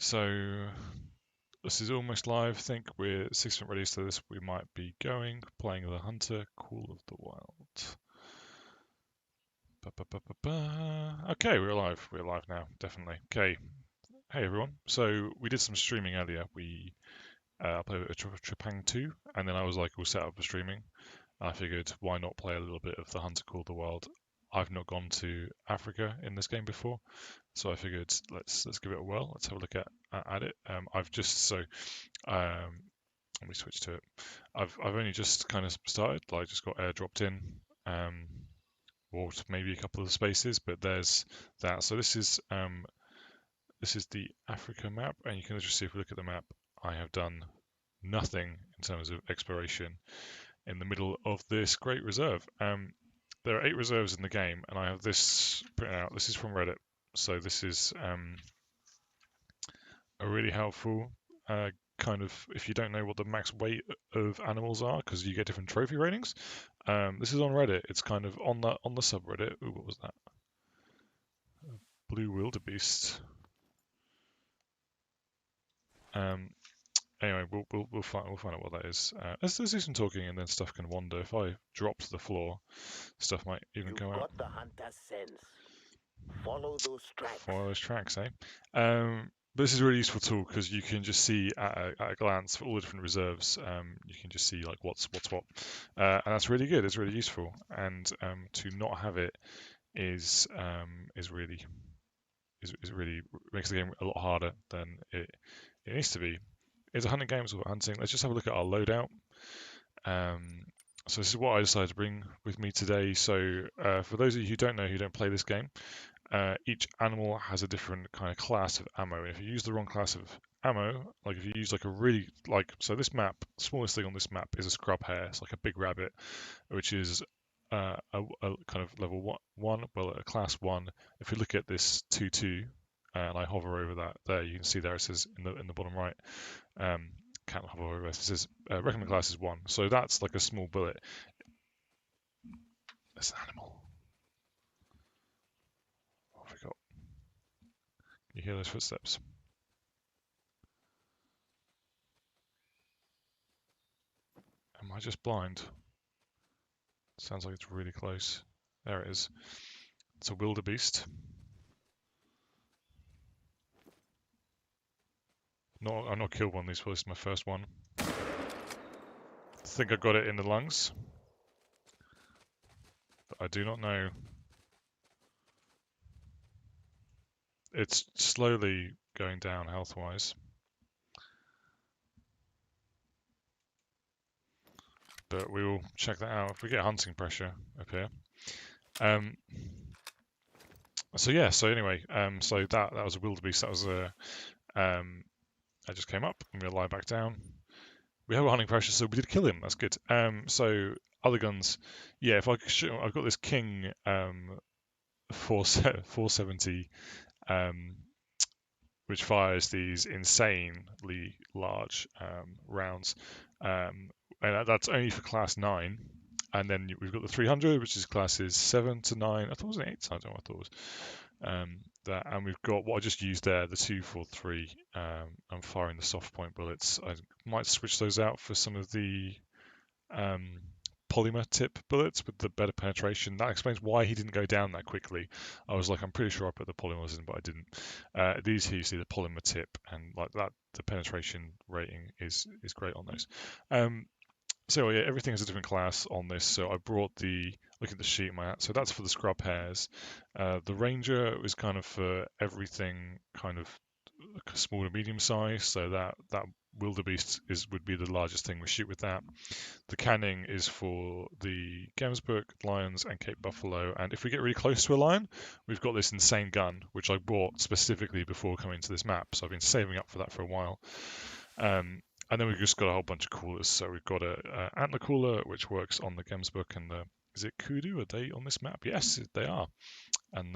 So this is almost live. I think we're 6% ready, so this we might be going, playing the Hunter, Call of the Wild. Okay, we're live. We're live now, definitely. Okay, hey everyone. So we did some streaming earlier. We played a Trepang 2, and then I was like, we'll set up for streaming. I figured, why not play a little bit of the Hunter, Call of the Wild? I've not gone to Africa in this game before, so I figured let's give it a whirl. Let's have a look at it. I've just um, let me switch to it. I've only just kind of started, like just got airdropped in, um, or maybe a couple of spaces, but there's that. So this is the Africa map, and you can just see if we look at the map, I have done nothing in terms of exploration in the middle of this great reserve. There are 8 reserves in the game, and I have this printed out. This is from Reddit, so this is a really helpful kind of, if you don't know what the max weight of animals are, because you get different trophy ratings. This is on Reddit. It's kind of on the subreddit. Ooh, what was that? Blue wildebeest. Anyway, we'll find out what that is. Let's do some talking, and then stuff can wander. If I drop to the floor, stuff might even go out. Got the hunter's sense. Follow those tracks. Follow those tracks, eh? But this is a really useful tool because you can just see at a glance for all the different reserves. You can just see like what's what, and that's really good. It's really useful, and to not have it is really makes the game a lot harder than it needs to be. It's a hunting game, so we're hunting. Let's just have a look at our loadout. So this is what I decided to bring with me today. So for those of you who don't know, who don't play this game, each animal has a different kind of class of ammo. And if you use the wrong class of ammo, like if you use like a really so this map, the smallest thing on this map is a scrub hare. It's like a big rabbit, which is a kind of level one, well, a class 1. If you look at this 2-2, and I hover over that there, you can see there it says in the bottom right. Can't hover over it. It says recommend class is 1. So that's like a small bullet. That's an animal. What have we got? You hear those footsteps? Am I just blind? Sounds like it's really close. There it is. It's a wildebeest. No, I've not killed one of these. This is my first one. I think I got it in the lungs, but I do not know. It's slowly going down health-wise, but we will check that out if we get hunting pressure up here. So yeah. So anyway, so that was a wildebeest. That was a I just came up and we'll lie back down. We have a hunting pressure, so we did kill him. That's good. So other guns, yeah. If I I've got this King 470, which fires these insanely large rounds, and that's only for class 9. And then we've got the 300, which is classes 7 to 9. I thought it was an 8. I don't know what I thought it was. That, and we've got what I just used there, the 243. I'm firing the soft point bullets. I might switch those out for some of the polymer tip bullets with the better penetration. That explains why he didn't go down that quickly. I was like, I'm pretty sure I put the polymers in, but I didn't. These here, you see the polymer tip, and like that, the penetration rating is great on those. So yeah, everything has a different class on this. So I brought look at the sheet mat. So that's for the scrub hares. The ranger was kind of for everything kind of small to medium size. So that wildebeest would be the largest thing we shoot with that. The canning is for the Gemsbook, lions, and Cape Buffalo. And if we get really close to a lion, we've got this insane gun, which I bought specifically before coming to this map. So I've been saving up for that for a while. And then we've just got a whole bunch of coolers. So we've got a antler cooler, which works on the Gemsbook and is it kudu? Are they on this map? Yes, they are. And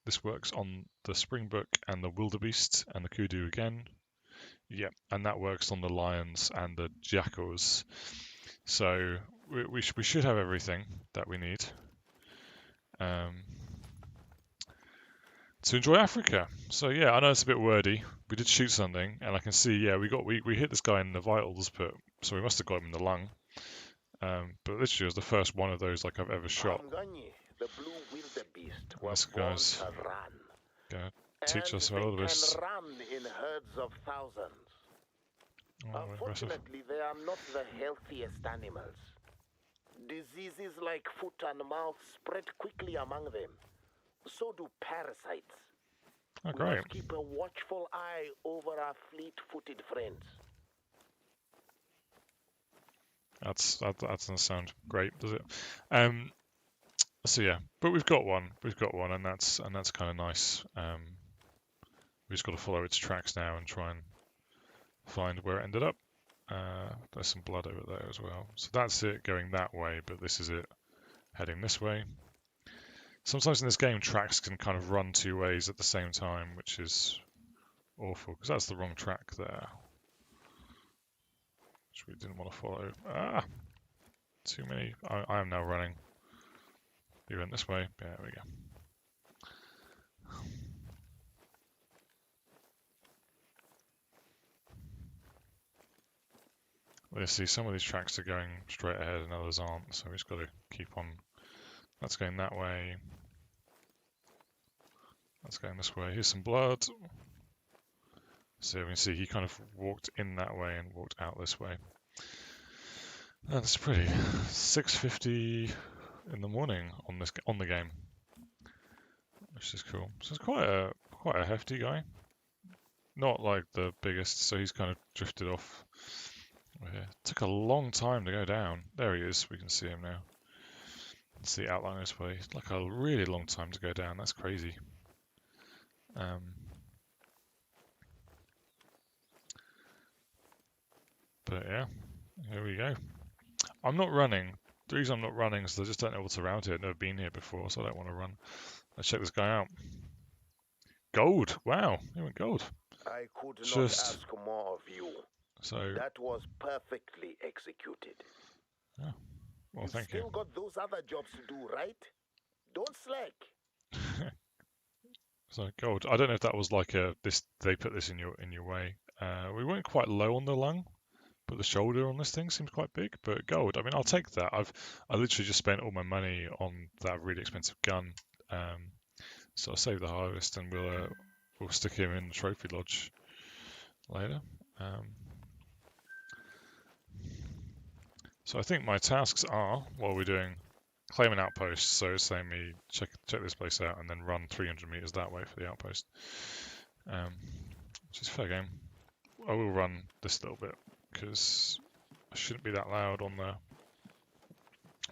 this works on the Springbok and the wildebeest and the kudu again. Yeah, and that works on the lions and the jackals. So we should have everything that we need. to enjoy Africa. So yeah, I know it's a bit wordy. We did shoot something, and I can see, yeah, we hit this guy in the vitals, but so we must have got him in the lung. But literally, it was the first one of those like I've ever shot. Amganye, the blue wildebeest, And were this born guy's to run. gonna teach And us about they all can this. run in herds of thousands. Oh, impressive. Unfortunately, they are not the healthiest animals. Diseases like foot and mouth spread quickly among them. So do parasites. Oh, We great. must keep a watchful eye over our fleet-footed friends. That doesn't sound great, does it? So yeah, but we've got one, and that's kind of nice. We just got to follow its tracks now and try and find where it ended up. There's some blood over there as well. So that's it going that way, but this is it heading this way. Sometimes in this game, tracks can kind of run two ways at the same time, which is awful because that's the wrong track there, which we didn't want to follow. Ah, too many. I am now running. You went this way. Yeah, there we go. You see, some of these tracks are going straight ahead and others aren't, so we've just got to keep on. That's going that way. That's going this way. Here's some blood. So we can see he kind of walked in that way and walked out this way. That's pretty. 6:50 in the morning on the game, which is cool. So it's quite a hefty guy. Not like the biggest, so he's kind of drifted off. Here. Took a long time to go down. There he is. We can see him now. It's the outline this way. Like a really long time to go down. That's crazy. But yeah, here we go. I'm not running. The reason I'm not running is I just don't know what's around here. I've never been here before, so I don't want to run. Let's check this guy out. Gold. Wow, he went gold. I could not Just ask more of you. so. That was perfectly executed. Oh, well, You thank still you. got those other jobs to do, right? Don't slack. So gold. I don't know if that was like a this. They put this in your way. We weren't quite low on the lung, but the shoulder on this thing seems quite big. But gold. I mean, I'll take that. I literally just spent all my money on that really expensive gun. So I'll save the harvest and we'll stick him in the trophy lodge later. So I think my tasks are, while we're doing, claim an outpost. So it's saying me check this place out and then run 300 meters that way for the outpost, which is fair game. I will run this little bit because I shouldn't be that loud on the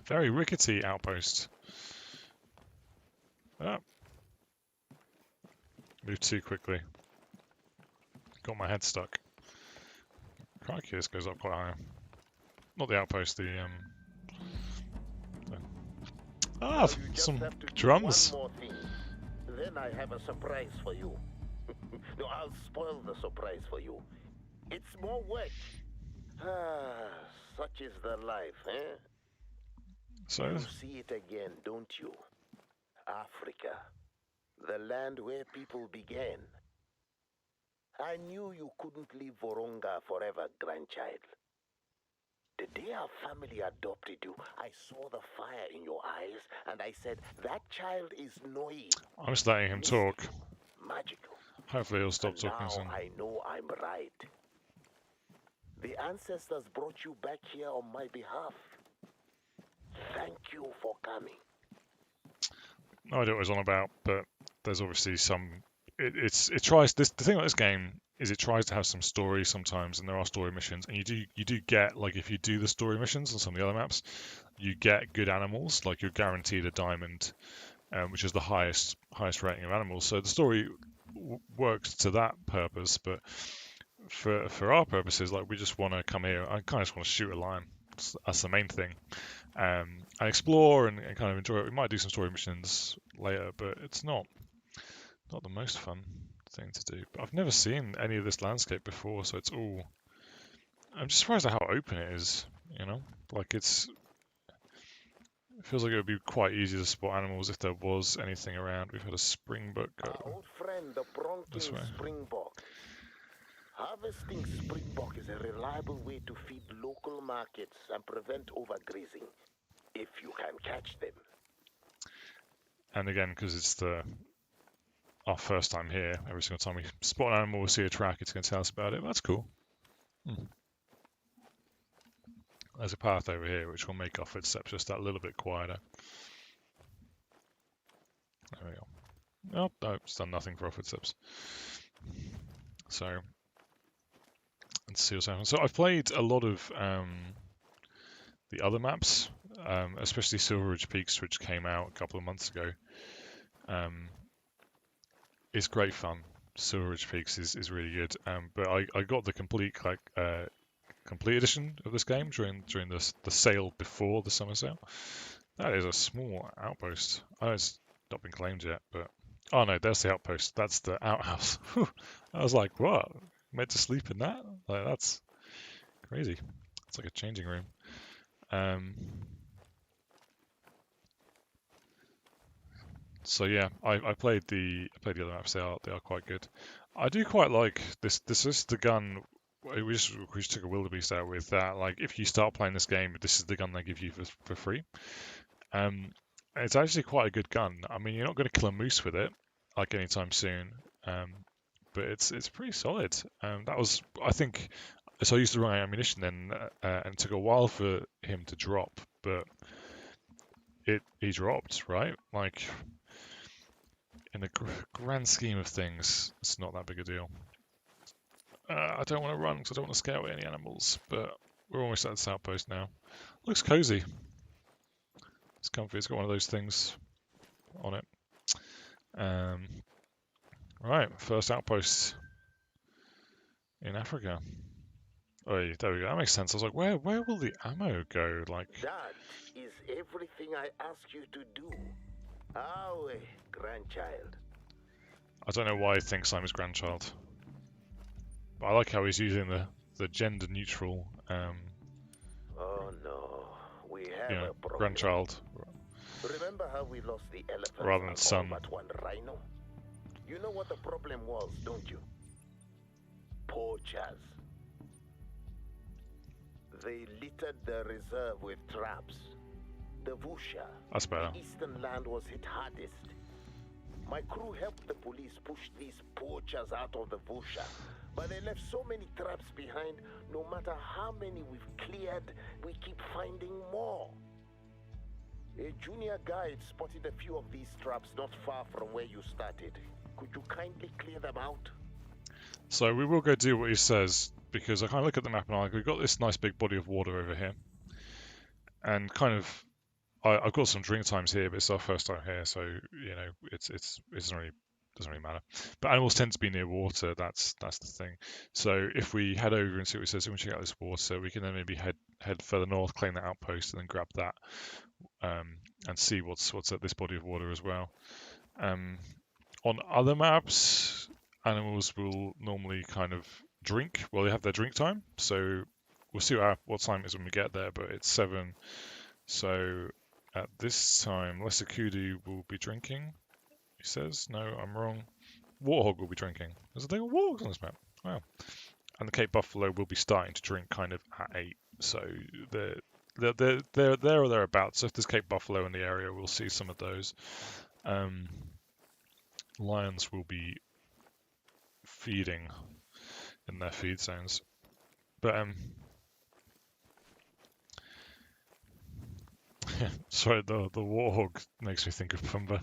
very rickety outpost. Ah. Moved too quickly. Got my head stuck. Crikey, this goes up quite high. Not the outpost, Now some have to do drums. one more thing. Then I have a surprise for you. No, I'll spoil the surprise for you. It's more work. Such is the life, eh? So You see it again, don't you? Africa, the land where people began. I knew you couldn't leave Voronga forever, grandchild. The day our family adopted you, I saw the fire in your eyes, and I said, that child is Noi. I'm just letting him talk. Magical. Hopefully he'll stop And talking now soon. I know I'm right. The ancestors brought you back here on my behalf. Thank you for coming. No idea what it's on about, but there's obviously some. It tries this. The thing about this game is it tries to have some story sometimes, and there are story missions, and you do get, like, if you do the story missions on some of the other maps, you get good animals, like you're guaranteed a diamond, which is the highest rating of animals. So the story works to that purpose, but for our purposes, like, we just want to come here. I kind of just want to shoot a lion. That's the main thing. And explore and kind of enjoy it. We might do some story missions later, but it's not the most fun thing to do. But I've never seen any of this landscape before, so it's all. I'm just surprised at how open it is. Like, it's It feels like it would be quite easy to spot animals if there was anything around. We've had a springbok Our go old friend, the this Bronking way. springbok. Harvesting springbok is a reliable way to feed local markets and prevent overgrazing, if you can catch them. And again, because it's our first time here, every single time we spot an animal, we see a track, it's going to tell us about it. That's cool. There's a path over here which will make our footsteps just that little bit quieter. There we go. Oh, no, it's done nothing for our footsteps. So, let's see what's happening. So I've played a lot of the other maps, especially Silver Ridge Peaks, which came out a couple of months ago. It's great fun. Silver Ridge Peaks is really good. But I got the complete complete edition of this game during the sale before the summer sale. That is a small outpost. I know it's not been claimed yet, but oh no, there's the outpost. That's the outhouse. I was like, what? Meant to sleep in that? Like that's crazy. It's like a changing room. So yeah, I played the other maps. They are quite good. I do quite like this. This is the gun. We just took a wildebeest out with that. Like if you start playing this game, this is the gun they give you for free. It's actually quite a good gun. I mean, you're not going to kill a moose with it like anytime soon. But it's pretty solid. That was, I think, so I used the wrong ammunition then, and it took a while for him to drop, but he dropped, right? Like in the grand scheme of things, it's not that big a deal. I don't want to run because I don't want to scare away any animals, but we're almost at this outpost now. Looks cozy. It's comfy. It's got one of those things on it. Right, first outpost in Africa. Oh, yeah, there we go. That makes sense. I was like, where will the ammo go? Like, That is everything I ask you to do. Awe, grandchild. I don't know why he thinks I'm his grandchild, but I like how he's using the gender neutral, Oh no, we have you know, a problem. grandchild Remember how we lost the elephant rather than and son. all but one rhino? You know what the problem was, don't you? Poachers. They littered the reserve with traps. The Vusha, That's better. the eastern land, was hit hardest. My crew helped the police push these poachers out of the Vusha, but they left so many traps behind. No matter how many we've cleared, we keep finding more. A junior guide spotted a few of these traps not far from where you started. Could you kindly clear them out? So we will go do what he says, because I kind of look at the map and I'm like, we've got this nice big body of water over here, and kind of I've got some drink times here, but it's our first time here, so you know it doesn't really matter. But animals tend to be near water. That's the thing. So if we head over and see what he says, and we check out this water, we can then maybe head further north, claim that outpost, and then grab that, and see what's at this body of water as well. On other maps, animals will normally kind of drink. Well, they have their drink time, so we'll see what time it is when we get there. But it's 7, so at this time, Lesser Kudu will be drinking. He says, no, I'm wrong. Warthog will be drinking. There's a thing of warthogs on this map. Wow. And the Cape Buffalo will be starting to drink kind of at 8. So they're there or thereabouts. So if there's Cape Buffalo in the area, we'll see some of those. Lions will be feeding in their feed zones. But sorry, the warthog makes me think of Pumbaa.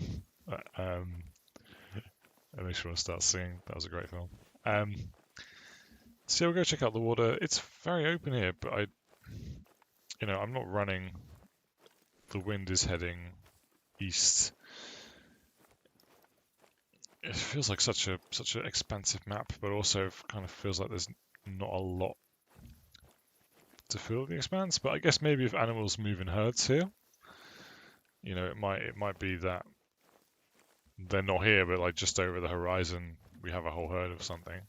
It makes me want to start singing. That was a great film. So we'll go check out the water. It's very open here, but I'm not running. The wind is heading east. It feels like such an expansive map, but also kind of feels like there's not a lot to fill the expanse. But I guess maybe if animals move in herds here, it might be that they're not here, but like just over the horizon, we have a whole herd of something.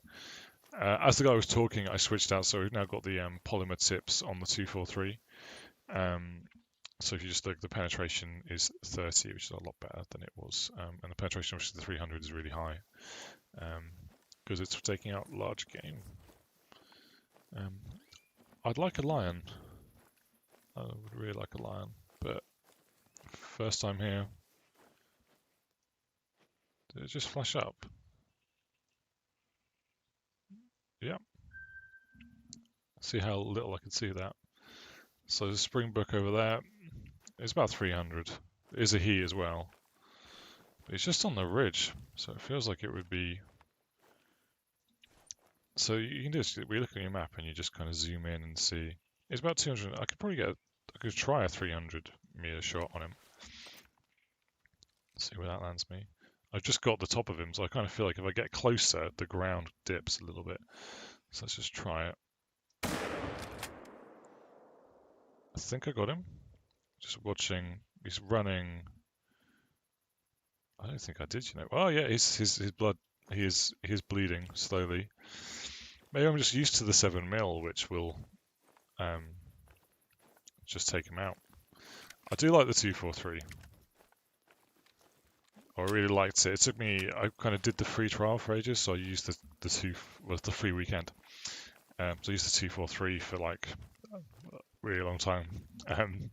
As the guy was talking, I switched out, so we've now got the polymer tips on the 243. So if you just look, the penetration is 30, which is a lot better than it was, and the penetration of the 300 is really high because it's taking out large game. I'd like a lion. I would really like a lion, but first time here. Did it just flash up? Yeah. See how little I can see that. So there's a springbok over there. It's about 300. It is a he as well. It's just on the ridge, so it feels like it would be. So you can just we look at your map and you just kind of zoom in and see. It's about 200. I could probably get. I could try a 300-meter shot on him. See where that lands me. I've just got the top of him, so I kind of feel like if I get closer, the ground dips a little bit. So let's just try it. I think I got him. Just watching. He's running. I don't think I did, you know. Oh yeah, his blood. He is bleeding slowly. Maybe I'm just used to the 7mm, which will just take him out. I do like the 243. I really liked it. It took me. I kind of did the free trial for ages, so I used the free weekend. So I used the 243 for like a really long time, and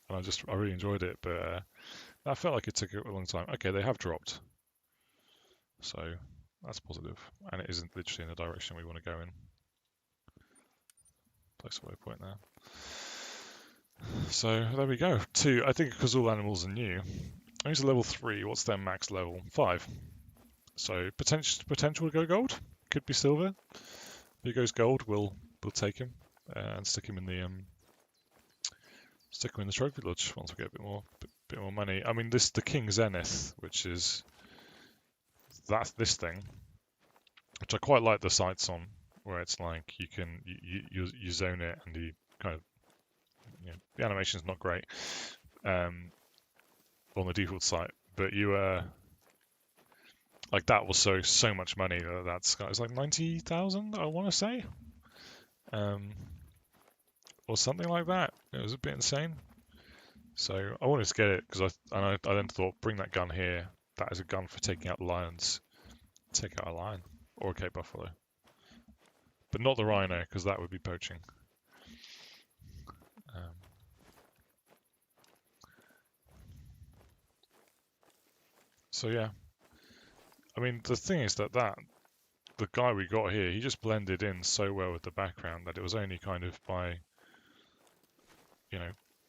I really enjoyed it. But that felt like it took a long time. Okay, they have dropped, so that's positive, and it isn't literally in the direction we want to go in. Place a waypoint there. So there we go. 2. I think because all animals are new. He's a level 3. What's their max level? 5. So potential to go gold. Could be silver. If he goes gold, we'll take him and stick him in the trophy lodge once we get a bit more money. I mean, the King Zenith, which is this thing, which I quite like the sights on, where it's like you can you zone it and you kind of the animation's not great on the default site, but you like that was so much money that's it's like 90,000 I want to say, or something like that. It was a bit insane. So I wanted to get it because I then thought, bring that gun here. That is a gun for taking out lions. Take out a lion or a Cape Buffalo, but not the rhino because that would be poaching. So yeah, I mean the thing is that the guy we got here, he just blended in so well with the background that it was only kind of by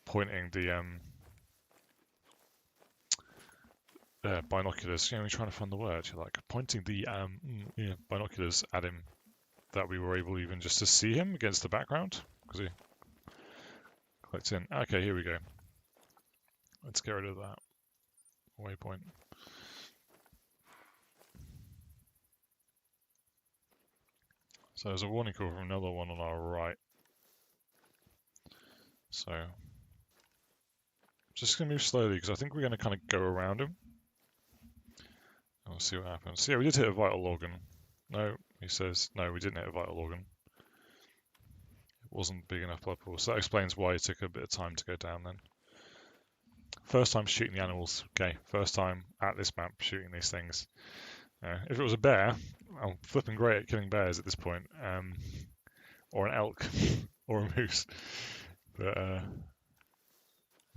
pointing the binoculars. You're trying to find the word. You're like pointing the binoculars at him that we were able even just to see him against the background because he clicked in. Okay, here we go. Let's get rid of that waypoint. So there's a warning call from another one on our right. So just going to move slowly because I think we're going to kind of go around him. And we'll see what happens. So yeah, we did hit a vital organ. No, he says, no, we didn't hit a vital organ. It wasn't big enough blood pool. So that explains why it took a bit of time to go down then. First time shooting the animals. Okay, first time at this map shooting these things. If it was a bear, I'm flipping great at killing bears at this point. Or an elk, or a moose. But I'm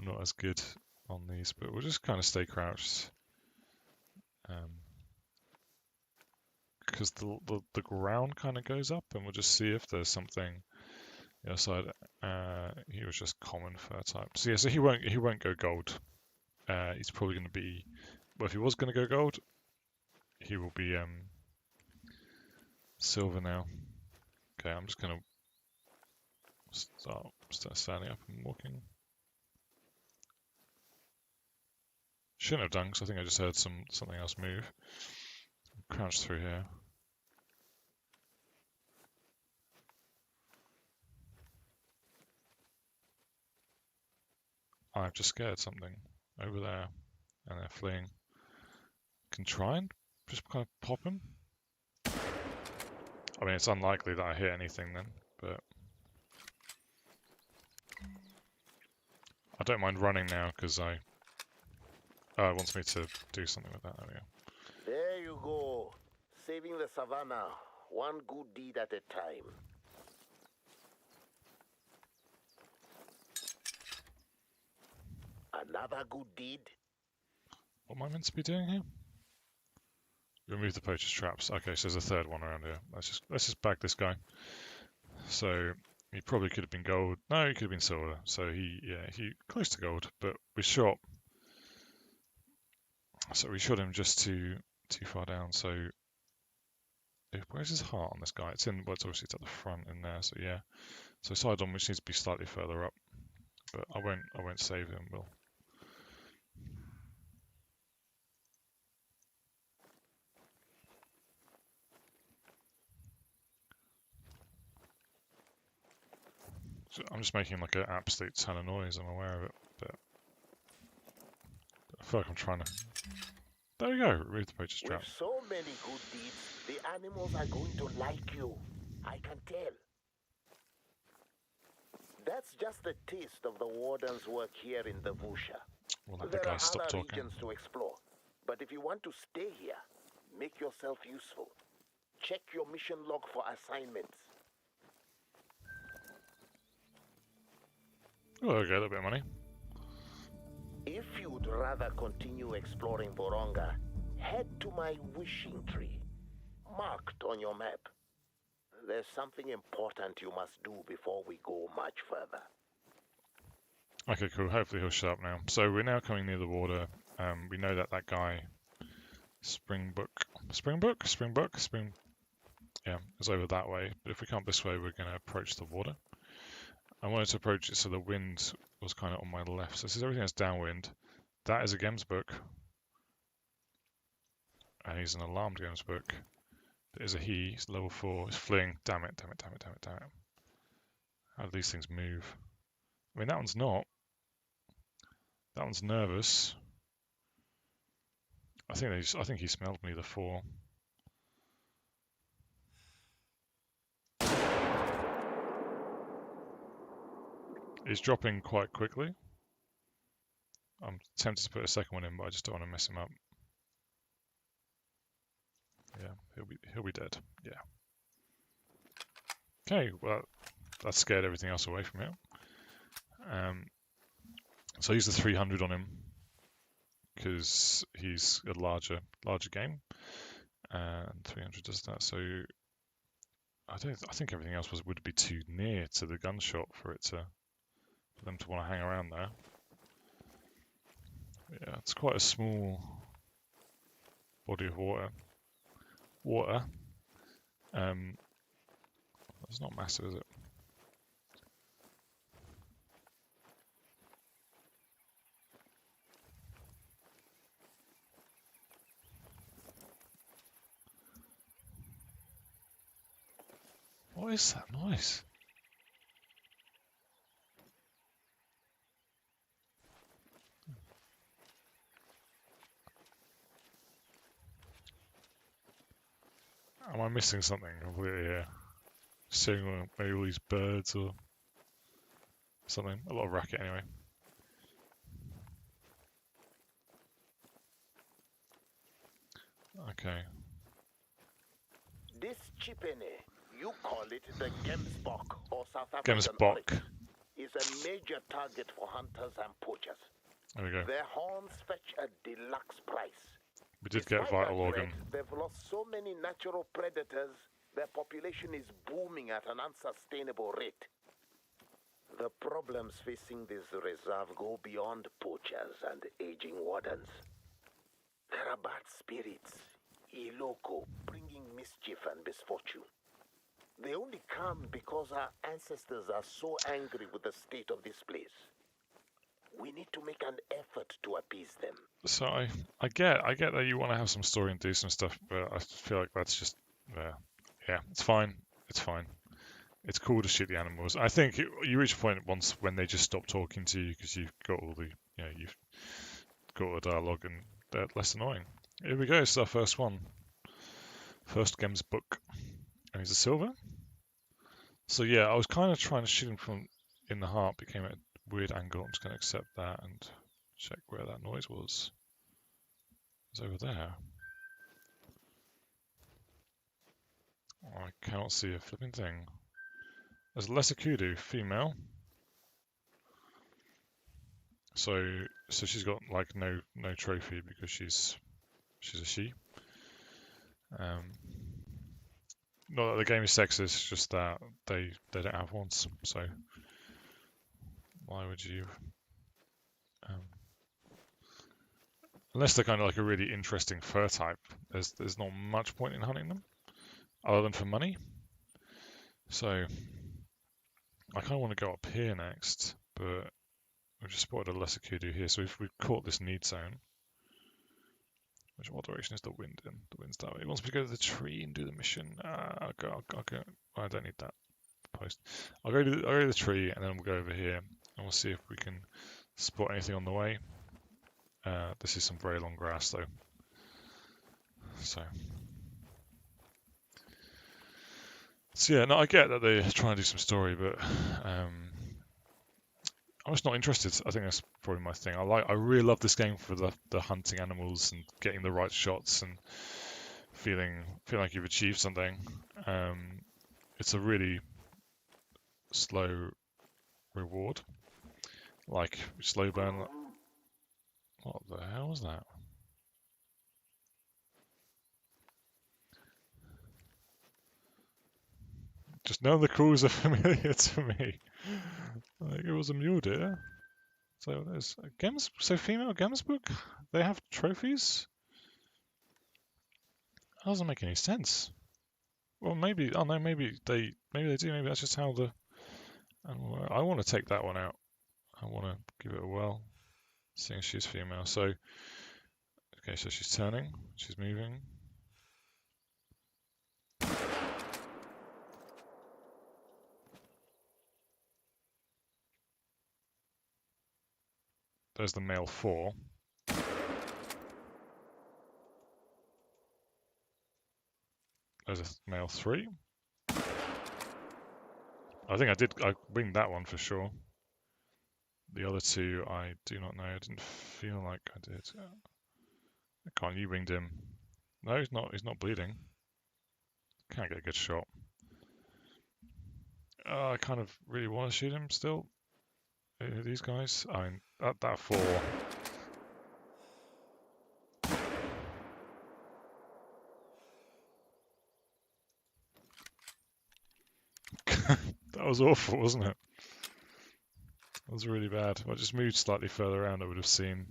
not as good on these, but we'll just kind of stay crouched. Because the ground kind of goes up, and we'll just see if there's something the other side. He was just common fur type. So yeah, so he won't go gold. He's probably going to be. Well, if he was going to go gold, he will be silver now. Okay, I'm just going to start standing up and walking. Shouldn't have done, because I think I just heard something else move. Crouch through here. I've just scared something over there, and they're fleeing. Can try and just kind of pop him. I mean, it's unlikely that I hit anything then, but I don't mind running now because it wants me to do something with that. There we go. There you go. Saving the savannah, one good deed at a time. Another good deed? What am I meant to be doing here? Remove the poacher's traps. Okay, so there's a third one around here. Let's just bag this guy. So he probably could have been gold. No, he could have been silver. So he close to gold, but we shot. So we shot him just too far down. So where's his heart on this guy? It's obviously it's at the front in there. So yeah. So side on, which needs to be slightly further up. But I won't save him. Will. So I'm just making like an absolute ton of noise. I'm aware of it, but I feel like I'm trying to. There we go. Remove the poacher's trap. With so many good deeds, the animals are going to like you. I can tell. That's just a taste of the warden's work here in the Vusha. We'll let the guy stop talking. Regions to explore, but if you want to stay here, make yourself useful. Check your mission log for assignments. Oh, okay, a little bit of money. If you'd rather continue exploring Voronga, head to my wishing tree, marked on your map. There's something important you must do before we go much further. Okay, cool. Hopefully he'll shut up now. So we're now coming near the water. We know that guy, Springbok, is over that way. But if we come this way, we're going to approach the water. I wanted to approach it so the wind was kind of on my left. So this is everything that's downwind. That is a Gemsbok. And he's an alarmed Gemsbok. There's a he. He's level 4. He's fleeing. Damn it. How do these things move? I mean, that one's not. That one's nervous. I think he smelled me, the 4. He's dropping quite quickly. I'm tempted to put a second one in, but I just don't want to mess him up. Yeah, he'll be dead. Yeah. Okay, well, that scared everything else away from him. So I use the 300 on him because he's a larger game, and 300 does that. So I think everything else would be too near to the gunshot for them to want to hang around there. Yeah, it's quite a small body of water. It's not massive, is it? What is that noise? Am I missing something completely here? Seeing maybe all these birds or something. A lot of racket anyway. Okay. This chipene, you call it the Gemsbok or South African Oryx, is a major target for hunters and poachers. There we go. Their horns fetch a deluxe price. We did get vital organ. They've lost so many natural predators, their population is booming at an unsustainable rate. The problems facing this reserve go beyond poachers and aging wardens. There are bad spirits, Iloko, bringing mischief and misfortune. They only come because our ancestors are so angry with the state of this place. We need to make an effort to appease them. So I get that you want to have some story and do some stuff, but I feel like that's just yeah, it's fine. It's cool to shoot the animals. I think you reach a point once when they just stop talking to you because you've got all the you've got all the dialogue and they're less annoying. Here we go. It's our first one. First Gemsbok, and he's a silver. So yeah, I was kind of trying to shoot him from in the heart, but came out weird angle. I'm just going to accept that and check where that noise was. It's over there. Oh, I cannot see a flipping thing. There's lesser kudu, female. So she's got like no trophy because she's a she. Not that the game is sexist, just that they don't have horns. So why would you? Unless they're kind of like a really interesting fur type, there's not much point in hunting them, other than for money. So I kind of want to go up here next, but we've just spotted a lesser kudu here, so we've caught this need zone. What direction is the wind in? The wind's that way. It wants me to go to the tree and do the mission. I'll go. I don't need that post. I'll go to the tree, and then we'll go over here, and we'll see if we can spot anything on the way. This is some very long grass, though. So yeah, no, I get that they're trying to do some story, but I'm just not interested. I think that's probably my thing. I really love this game for the hunting animals and getting the right shots and feeling like you've achieved something. It's a really slow reward, like slow burn. What the hell was that? Just none of the calls are familiar to me. Like it was a mule deer. So there's so female Gemsbook, they have trophies? That doesn't make any sense. Well, maybe, oh no, maybe they do. Maybe that's just how the. I want to take that one out. I want to give it a whirl, seeing she's female. So, okay, so she's turning, she's moving. There's the male 4. There's a male 3. I think I winged that one for sure. The other 2, I do not know. I didn't feel like I did. Can't you winged him? No, he's not. He's not bleeding. Can't get a good shot. I kind of really want to shoot him still. These guys. I mean, that 4. That was awful, wasn't it? That was really bad. If I just moved slightly further around, I would have seen.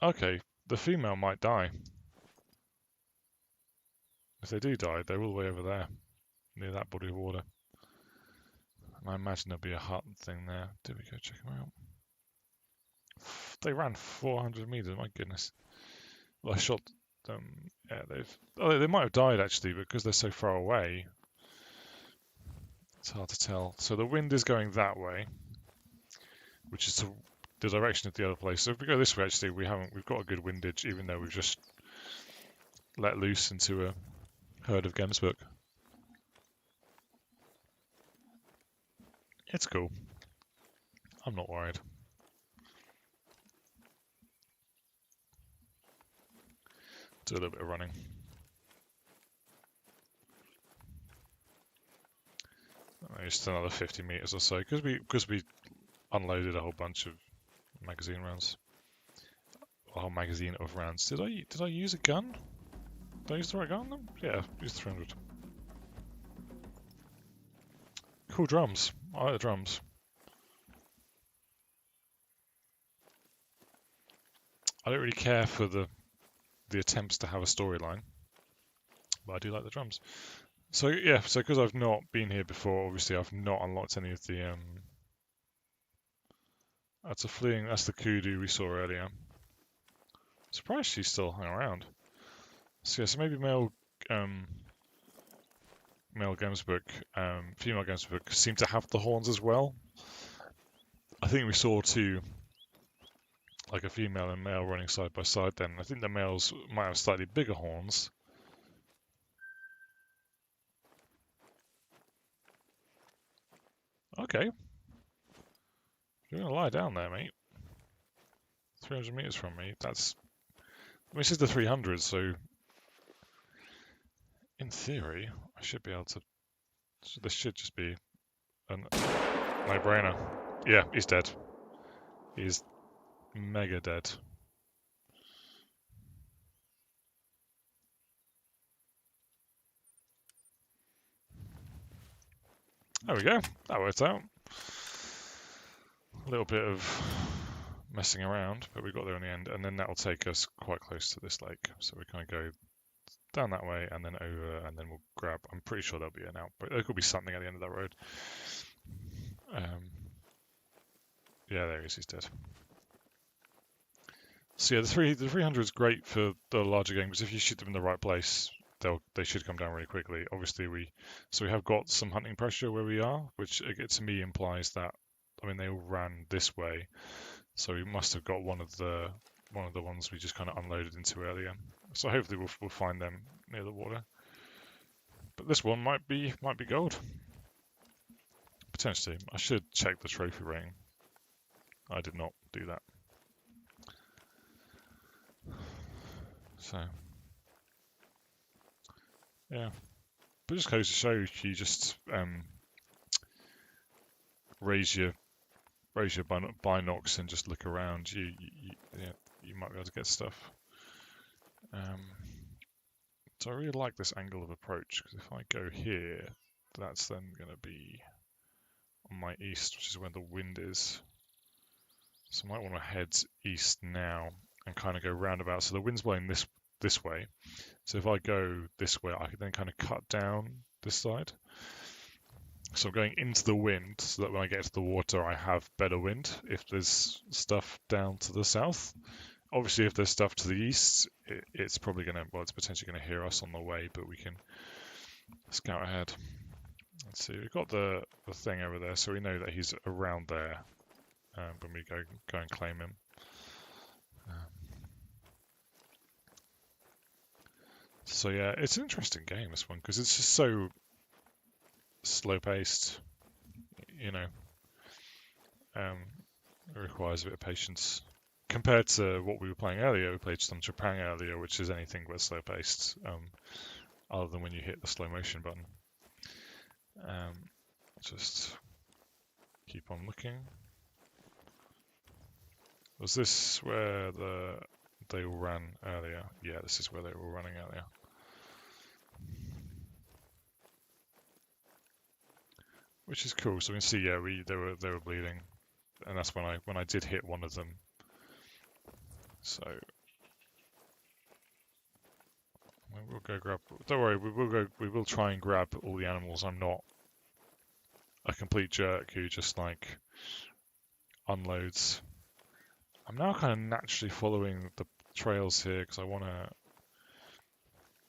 Okay, the female might die. If they do die, they're all the way over there, near that body of water. And I imagine there'll be a hut thing there. Did we go check them out? They ran 400 meters, my goodness. Well, I shot them. Yeah, they might have died actually, but because they're so far away, it's hard to tell. So the wind is going that way, which is the direction of the other place. So if we go this way, actually, we've got a good windage, even though we've just let loose into a herd of Gemsbook. It's cool. I'm not worried. Do a little bit of running. Just another 50 meters or so, because we unloaded a whole bunch of magazine rounds. A whole magazine of rounds. Did I use a gun? Did I use the right gun on them? Yeah, I used 300. Cool drums. I like the drums. I don't really care for the attempts to have a storyline, but I do like the drums. So yeah, so because I've not been here before, obviously I've not unlocked any of the that's the kudu we saw earlier. Surprised she's still hanging around. So yeah, so maybe male Gemsbook, female Gemsbook seem to have the horns as well. I think we saw 2, like a female and male running side by side then. I think the males might have slightly bigger horns. Okay. You're going to lie down there, mate. 300 meters from me. That's... This is the 300, so... In theory, I should be able to... This should just be a no-brainer. Yeah, he's dead. He's mega dead. There we go. That worked out. A little bit of messing around, but we got there in the end. And then that'll take us quite close to this lake. So we kind of go down that way and then over, and then we'll grab... I'm pretty sure there'll be an outbreak. There could be something at the end of that road. Yeah, there he is. He's dead. So yeah, the 300 is great for the larger game because if you shoot them in the right place, they should come down really quickly. Obviously, we have got some hunting pressure where we are, which to me implies that they all ran this way, so we must have got one of the ones we just kind of unloaded into earlier. So hopefully we'll find them near the water. But this one might be gold. Potentially. I should check the trophy rating. I did not do that. So, yeah. But just goes to show you just raise your binocs and just look around. You might be able to get stuff. So I really like this angle of approach because if I go here, that's then going to be on my east, which is where the wind is. So I might want to head east now and kind of go roundabout. So the wind's blowing this way. So if I go this way, I can then kind of cut down this side. So I'm going into the wind so that when I get to the water, I have better wind if there's stuff down to the south. Obviously, if there's stuff to the east, it's probably going to, it's potentially going to hear us on the way, but we can scout ahead. Let's see, we've got the thing over there, so we know that he's around there when we go and claim him. So yeah, it's an interesting game, this one, because it's just so slow-paced, it requires a bit of patience. Compared to what we were playing earlier, we played some Trapang earlier, which is anything but slow-paced, other than when you hit the slow motion button. Just keep on looking. Was this where they all ran earlier? Yeah, this is where they were running earlier. Which is cool. So we can see, yeah, they were bleeding, and that's when I did hit one of them. So we'll go grab. Don't worry, we will try and grab all the animals. I'm not a complete jerk who just like unloads. I'm now kind of naturally following the trails here because I want to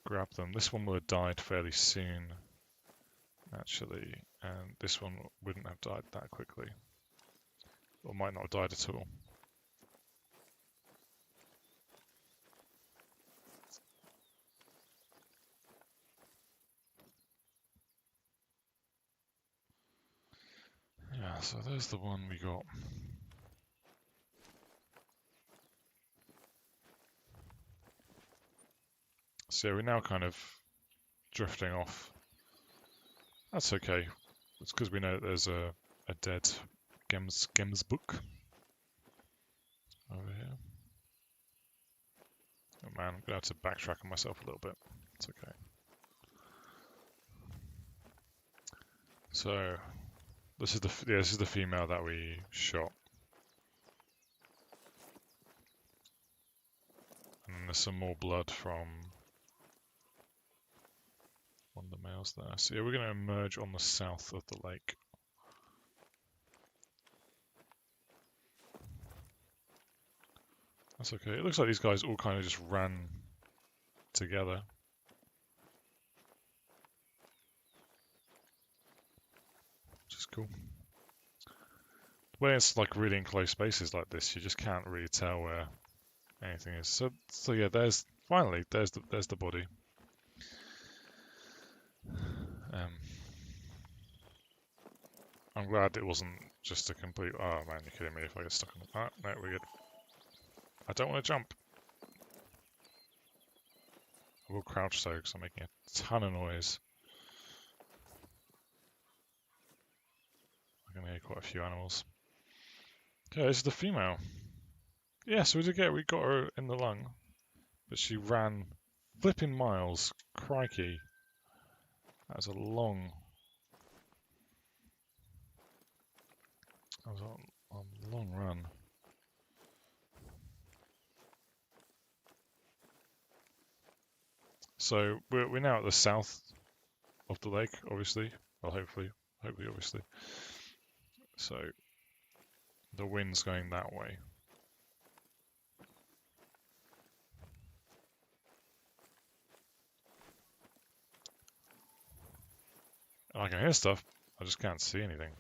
grab them. This one will have died fairly soon, actually, and this one wouldn't have died that quickly, or might not have died at all. Yeah, so there's the one we got. So we're now kind of drifting off. That's okay. It's because we know that there's a dead Gems book over here. Oh man, I'm gonna have to backtrack on myself a little bit. It's okay. So this is the female that we shot. And there's some more blood from one of the males there. So yeah, we're going to emerge on the south of the lake. That's okay. It looks like these guys all kind of just ran together. Which is cool. When it's like really in close spaces like this, you just can't really tell where anything is. So yeah, there's the body. I'm glad it wasn't just a complete. Oh man, you're kidding me! If I get stuck on the. Ah, no, we're good. I don't want to jump. I will crouch though, because I'm making a ton of noise. I can hear quite a few animals. Okay, this is the female. Yeah, so we got her in the lung, but she ran flipping miles. Crikey, that was a long. That was a long run. So we're now at the south of the lake, obviously. Well, hopefully, obviously. So the wind's going that way. I can hear stuff. I just can't see anything.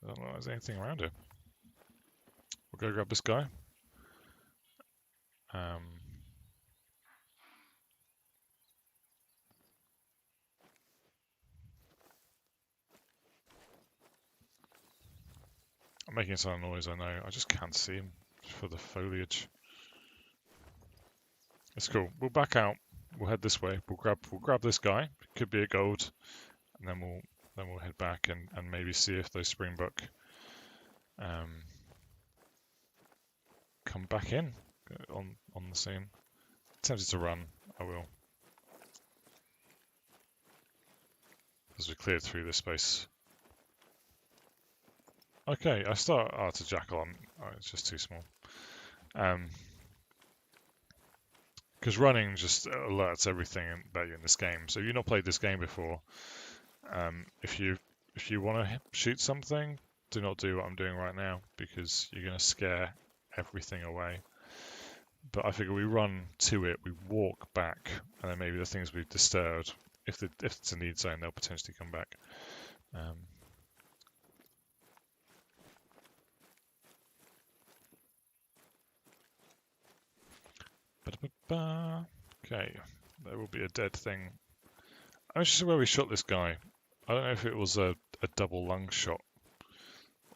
I don't know if there's anything around here. We'll go grab this guy. I'm making some noise, I know. I just can't see him for the foliage. It's cool. We'll back out. We'll head this way. We'll grab this guy. It could be a gold, and then we'll head back and maybe see if those springbuck come back in on the scene. Tempted to run. I will. As we cleared through this space. Okay, I start. Oh, it's a jackal. It's just too small. Because running just alerts everything about you in this game. So if you've not played this game before, if you want to shoot something, do not do what I'm doing right now, because you're going to scare everything away. But I figure we run to it, we walk back, and then maybe the things we've disturbed, if it's a need zone, they'll potentially come back. Okay, there will be a dead thing. I'm interested where we shot this guy. I don't know if it was a double lung shot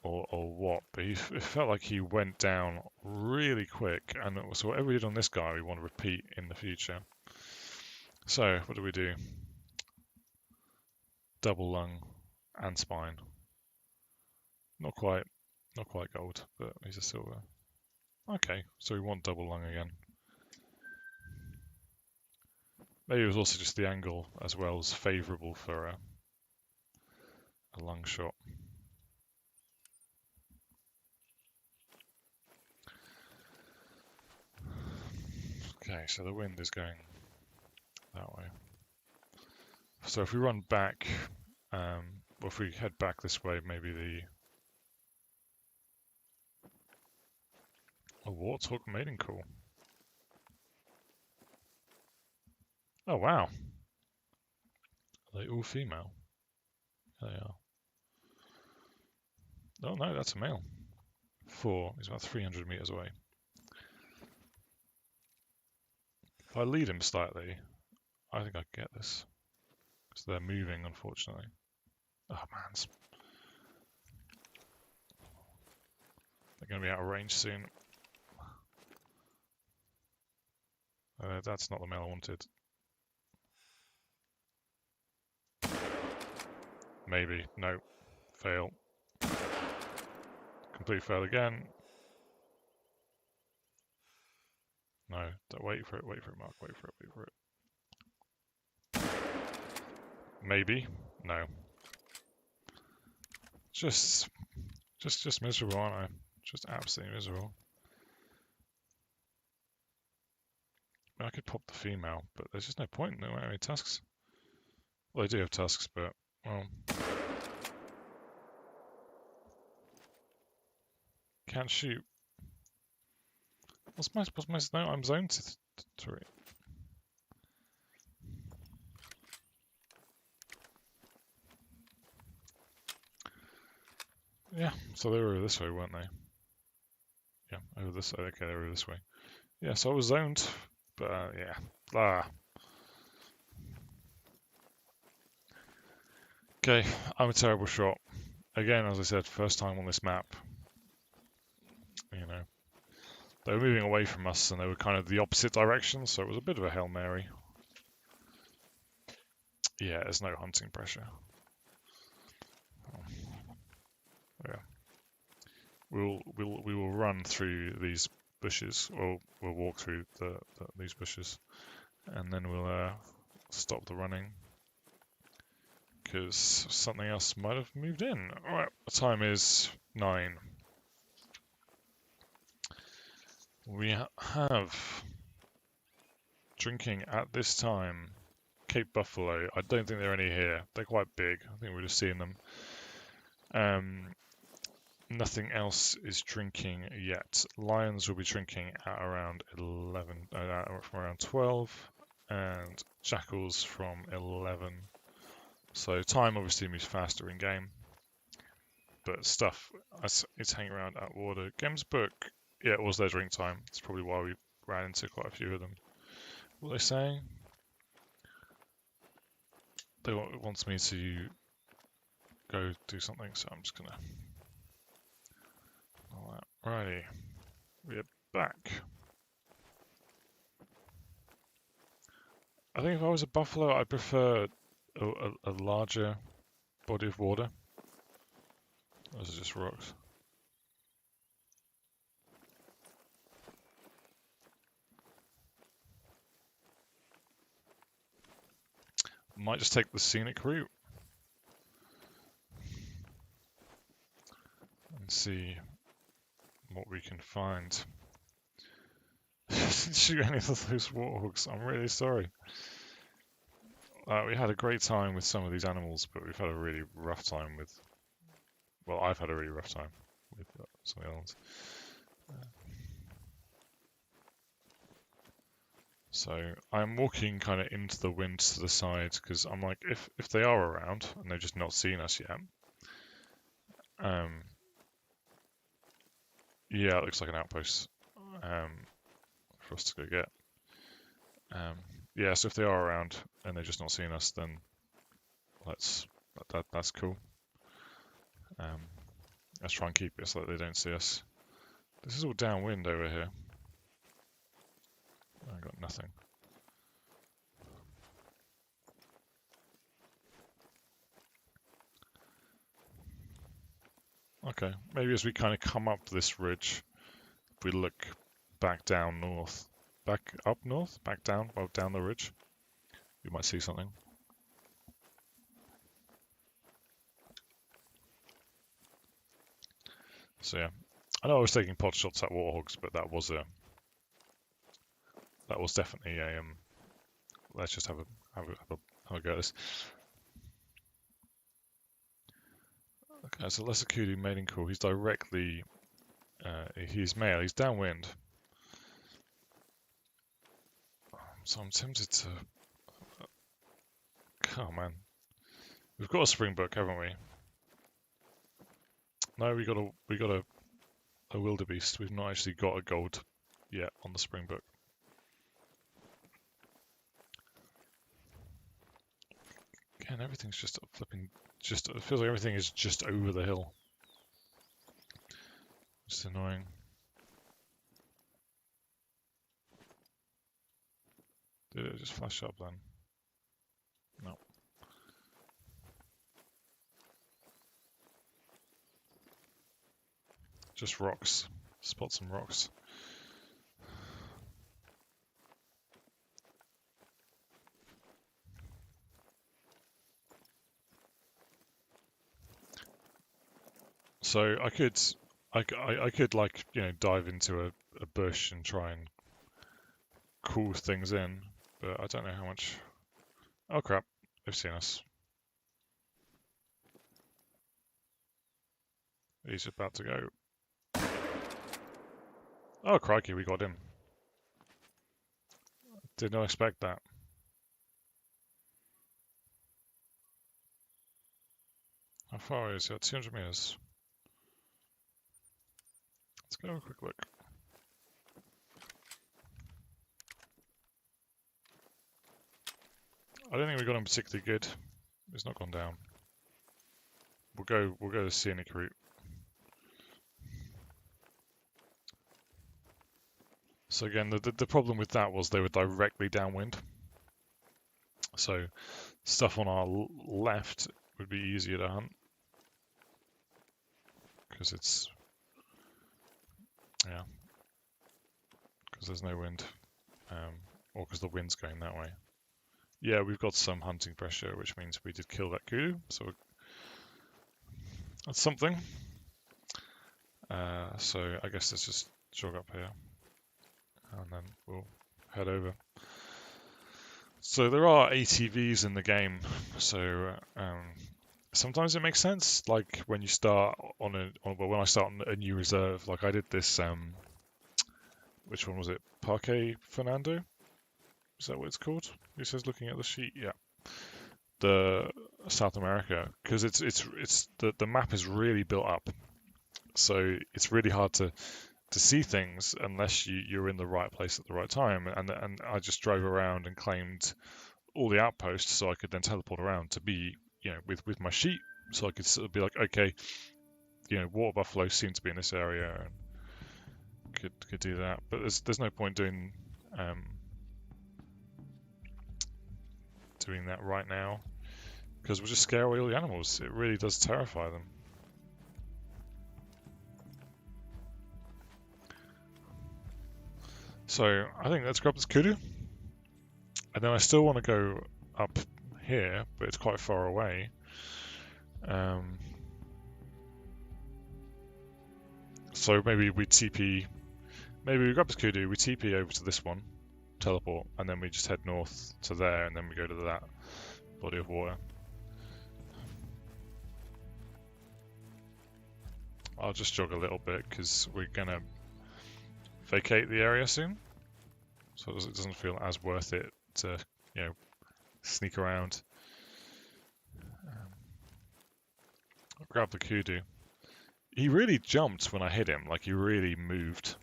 or what, but it felt like he went down really quick, and so whatever we did on this guy, we want to repeat in the future. So what do we do? Double lung and spine. Not quite gold, but he's a silver. Okay, so we want double lung again. Maybe it was also just the angle as well as favourable for a lung shot. Okay, so the wind is going that way. So if we run back, or if we head back this way, maybe a warthog mating call. Oh wow, are they all female? There they are. Oh no, that's a male. 4 is about 300 meters away. If I lead him slightly, I think I can get this. Because they're moving, unfortunately. Oh man, they're going to be out of range soon. That's not the male I wanted. Maybe. No. Fail. Complete fail again. No. Wait for it, Mark. Wait for it. Maybe. No. Just miserable, aren't I? Just absolutely miserable. I could pop the female, but there's just no point. There aren't any tusks. Well, they do have tusks, but, well... Can't shoot. What's my no? I'm zoned to it. Yeah, so they were over this way, weren't they? Yeah, over this. Okay, they were this way. Yeah, so I was zoned, but yeah. Okay, I'm a terrible shot. Again, as I said, first time on this map. You know, they were moving away from us and they were kind of the opposite direction, so it was a bit of a Hail Mary. Yeah, there's no hunting pressure. Yeah. We will run through these bushes, or we'll walk through these bushes, and then we'll stop the running because something else might have moved in. All right, the time is 9. We have drinking at this time. Cape Buffalo. I don't think there are any here. They're quite big. I think we're just seeing them. Nothing else is drinking yet. Lions will be drinking at around 11, from around 12, and jackals from 11. So time obviously moves faster in game, but stuff it's hanging around at water. Games book, yeah, it was their drink time. That's probably why we ran into quite a few of them. What are they saying? They wants me to go do something, so I'm just gonna. Alrighty, we're back. I think if I was a buffalo, I'd prefer a larger body of water. Those are just rocks. Might just take the scenic route and see what we can find. Didn't shoot any of those warthogs. I'm really sorry. We had a great time with some of these animals, but we've had a really rough time with. Well, I've had a really rough time with some of the others. So I'm walking kind of into the wind to the side because I'm like, if they are around and they've just not seen us yet, yeah, it looks like an outpost for us to go get. Yeah, so if they are around and they're just not seeing us, then that's cool. Let's try and keep it so that they don't see us. This is all downwind over here. I got nothing. Okay, maybe as we kind of come up this ridge, if we look back down north, back up north, back down, well down the ridge, you might see something. So yeah, I know I was taking pot shots at warthogs, but that was definitely a Let's just have a go at this. Okay, so Lesser Kudu mating call. He's directly, he's male. He's downwind. So I'm tempted to. Oh man, we've got a springbook, haven't we? No, we got a wildebeest. We've not actually got a gold yet on the springbook. Again, everything's just flipping. It feels like everything is just over the hill. Just annoying. Did it just flash up then? No. Just rocks. Spot some rocks. So I could like dive into a bush and try and cool things in, but I don't know how much. Oh crap! They've seen us. He's about to go. Oh crikey! We got him. Did not expect that. How far is it? 200 meters. Let's go have a quick look. I don't think we got him particularly good. He's not gone down. we'll go the scenic route. So again, the problem with that was they were directly downwind. So stuff on our left would be easier to hunt because it's because there's no wind, or because the wind's going that way. Yeah, we've got some hunting pressure, which means we did kill that kudu, so that's something. So I guess let's just jog up here, and then we'll head over. So there are ATVs in the game, so sometimes it makes sense. Like when you start when I start on a new reserve, like I did this. Which one was it? Parque Fernando? Is that what it's called? He says, looking at the sheet. Yeah, the South America, because it's the map is really built up, so it's really hard to see things unless you're in the right place at the right time. And I just drove around and claimed all the outposts so I could then teleport around to be, with my sheet, so I could sort of be like, okay, water buffalo seem to be in this area, and could do that. But there's no point doing that right now, because we'll just scare away all the animals. It really does terrify them. So I think let's grab this kudu, and then I still want to go up here, but it's quite far away. So maybe we TP, maybe we grab this kudu, we TP over to this one, teleport, and then we just head north to there, and then we go to that body of water. I'll just jog a little bit because we're gonna vacate the area soon, so it doesn't feel as worth it to sneak around. I'll grab the kudu. He really jumped when I hit him, like he really moved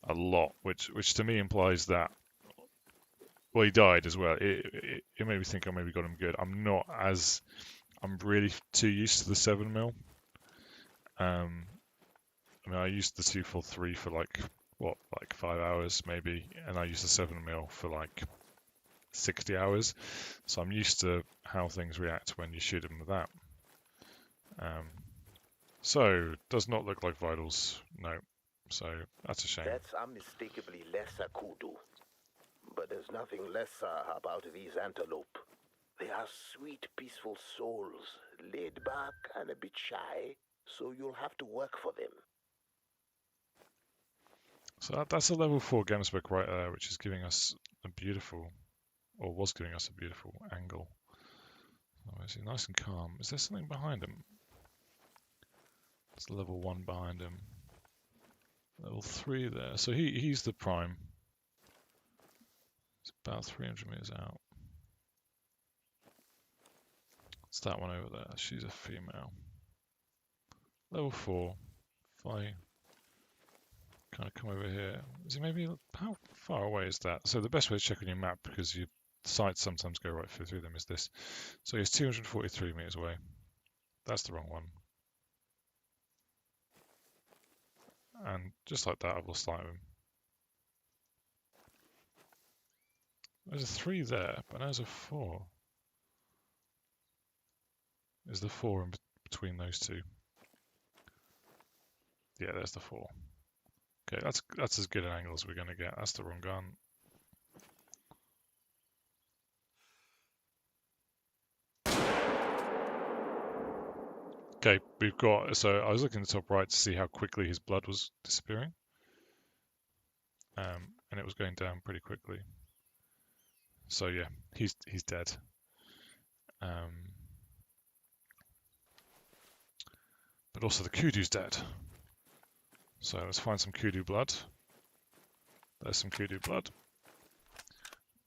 a lot, which to me implies that, well, he died as well. It made me think I maybe got him good. I'm really too used to the 7mm. I mean, I used the 243 for like 5 hours maybe, and I used the 7mm for like 60 hours. So I'm used to how things react when you shoot them with that. So does not look like vitals, no. So that's a shame. That's unmistakably lesser kudu. But there's nothing lesser about these antelope. They are sweet, peaceful souls, laid back and a bit shy, so you'll have to work for them. So that's a level 4 Gemsbook right there, which is giving us a beautiful, or was giving us a beautiful angle. Oh, is he nice and calm? Is there something behind him? There's level 1 behind him. Level 3 there. So he's the prime. It's about 300 meters out. It's that one over there. She's a female. Level 4. If I kind of come over here, is he maybe, how far away is that? So the best way to check on your map, because your sights sometimes go right through them, is this. So he's 243 meters away. That's the wrong one. And just like that, I've lost sight of him. There's a 3 there, but there's a 4. Is the 4 in between those two? Yeah, there's the 4. Okay, that's as good an angle as we're going to get. That's the wrong gun. Okay, we've got, so I was looking at the top right to see how quickly his blood was disappearing. And it was going down pretty quickly. So yeah, he's dead. But also the kudu's dead. So let's find some kudu blood. There's some kudu blood.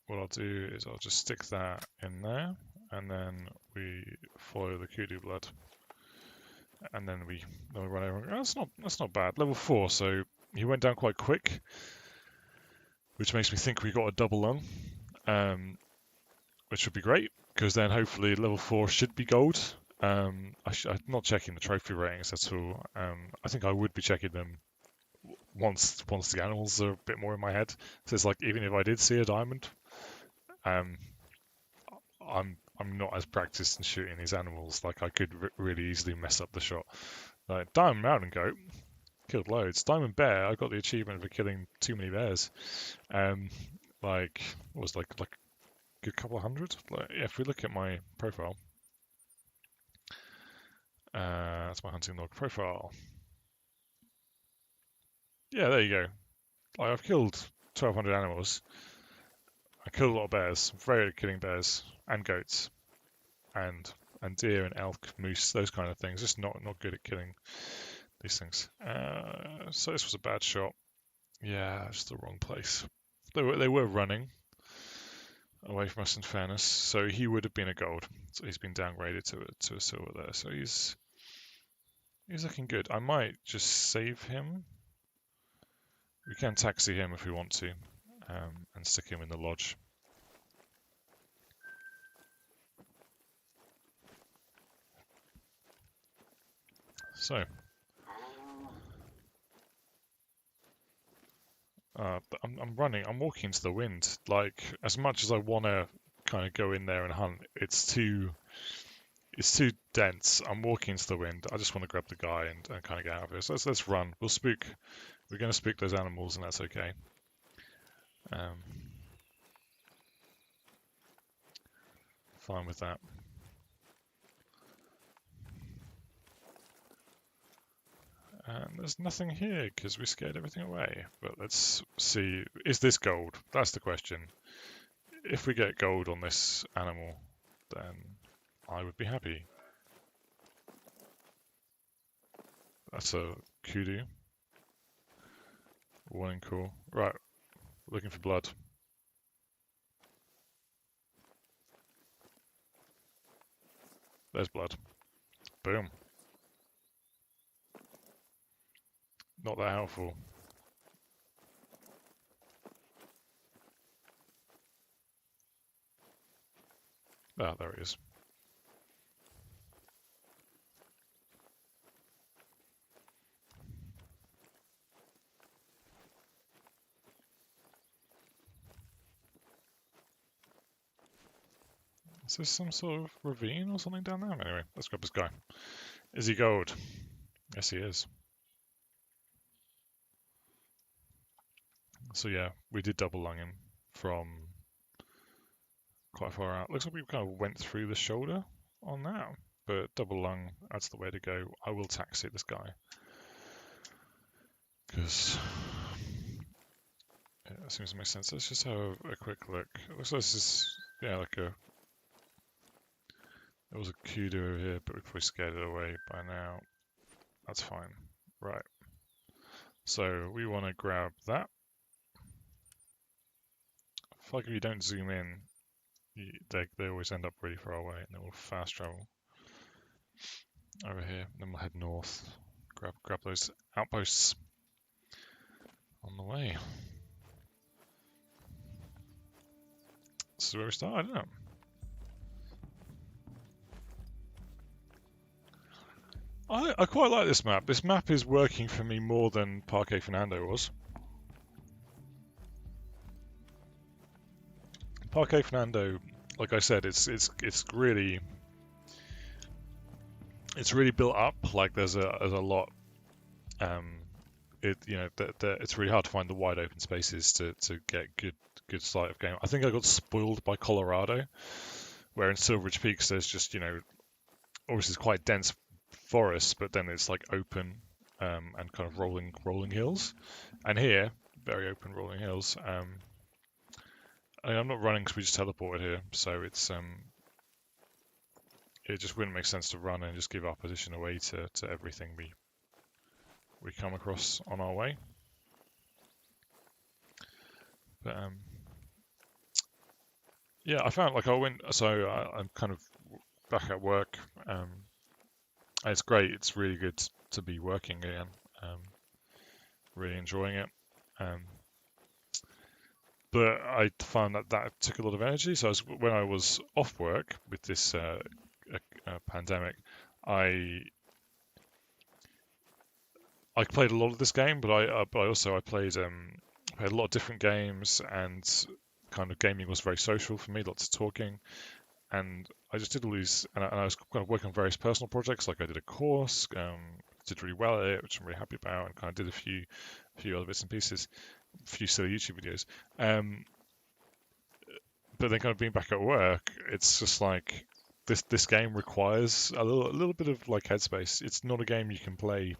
What I'll do is I'll just stick that in there, and then we follow the kudu blood. And then we run over. Oh, that's not bad. Level 4, so he went down quite quick, which makes me think we got a double lung, which would be great, because then hopefully level 4 should be gold, I'm not checking the trophy ratings at all. I think I would be checking them once the animals are a bit more in my head. So it's like even if I did see a diamond, um, I'm not as practiced in shooting these animals. Like I could really easily mess up the shot. Like diamond mountain goat, killed loads. Diamond bear, I got the achievement for killing too many bears. Um, like what was like a good couple of hundred. Like, yeah, if we look at my profile, that's my hunting log profile. Yeah, there you go. Like I've killed 1,200 animals. I killed a lot of bears. I'm very good at killing bears and goats and deer and elk, moose, those kind of things. Just not good at killing these things. So this was a bad shot. Yeah, it's the wrong place. They were running away from us in fairness, so he would have been a gold. So he's been downgraded to a silver there. So he's looking good. I might just save him. We can taxi him if we want to, and stick him in the lodge. So, but I'm running. I'm walking into the wind. Like as much as I want to kind of go in there and hunt, it's too dense. I'm walking into the wind. I just want to grab the guy and kind of get out of here. So let's run. We'll spook. We're going to spook those animals, and that's okay. Fine with that. And there's nothing here because we scared everything away. But let's see. Is this gold? That's the question. If we get gold on this animal, then I would be happy. That's a kudu. Warning call. Right. Looking for blood. There's blood. Boom. Not that helpful. Ah, there it is. Is this some sort of ravine or something down there? Anyway, let's grab this guy. Is he gold? Yes, he is. So yeah, we did double lung him from quite far out. Looks like we kind of went through the shoulder on that, but double lung, that's the way to go. I will taxi this guy because that seems to make sense. Let's just have a quick look. It looks like this is, yeah, like a, there was a kudu over here, but we probably scared it away by now. That's fine. Right. So we want to grab that. I feel like if you don't zoom in, they always end up really far away, and then we'll fast travel over here. Then we'll head north, grab those outposts on the way. This is where we start. I don't know. I quite like this map. This map is working for me more than Parque Fernando was. Parque Fernando, like I said, it's really built up. Like there's a lot. It's really hard to find the wide open spaces to get good sight of game. I think I got spoiled by Colorado, where in Silveridge Peaks there's just obviously it's quite dense forest, but then it's like open and kind of rolling hills. And here, very open rolling hills. I'm not running because we just teleported here, so it's it just wouldn't make sense to run and just give our position away to everything we come across on our way. But yeah, I found like I'm kind of back at work. It's great. It's really good to be working again. Really enjoying it. But I found that took a lot of energy. So when I was off work with this pandemic, I played a lot of this game, but I also played a lot of different games, and kind of gaming was very social for me, lots of talking, and I just did all these, and I was kind of working on various personal projects, like I did a course, did really well at it, which I'm really happy about, and kind of did a few other bits and pieces, a few silly YouTube videos. But then kind of being back at work, it's just like this game requires a little bit of like headspace. It's not a game you can play.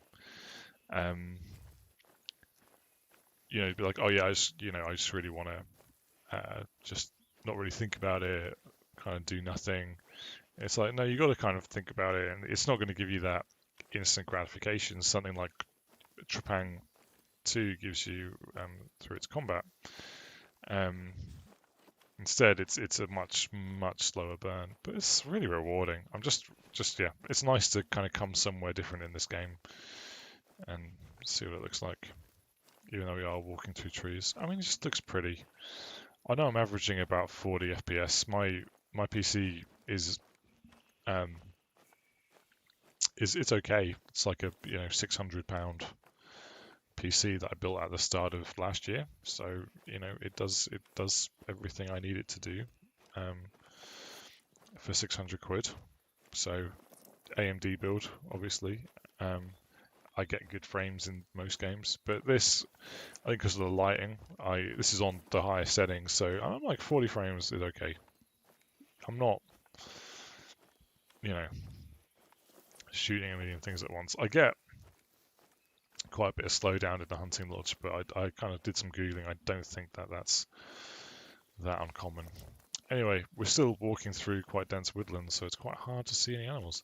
Be like, oh yeah, I just really want to just not really think about it, kind of do nothing. It's like, no, you got to kind of think about it, and it's not going to give you that instant gratification. Something like Trepang 2 gives you through its combat. Instead, it's a much slower burn, but it's really rewarding. I'm just yeah, it's nice to kind of come somewhere different in this game and see what it looks like. Even though we are walking through trees, I mean, it just looks pretty. I know I'm averaging about 40 FPS. My PC is it's okay. It's like a £600 PC that I built at the start of last year. So it does everything I need it to do for 600 quid. So AMD build, obviously. I get good frames in most games, but this, I think, because of the lighting, this is on the highest settings, so I'm like 40 frames is okay. I'm not, shooting a million things at once. I get quite a bit of slowdown in the hunting lodge, but I kind of did some googling. I don't think that's that uncommon. Anyway, we're still walking through quite dense woodlands, so it's quite hard to see any animals.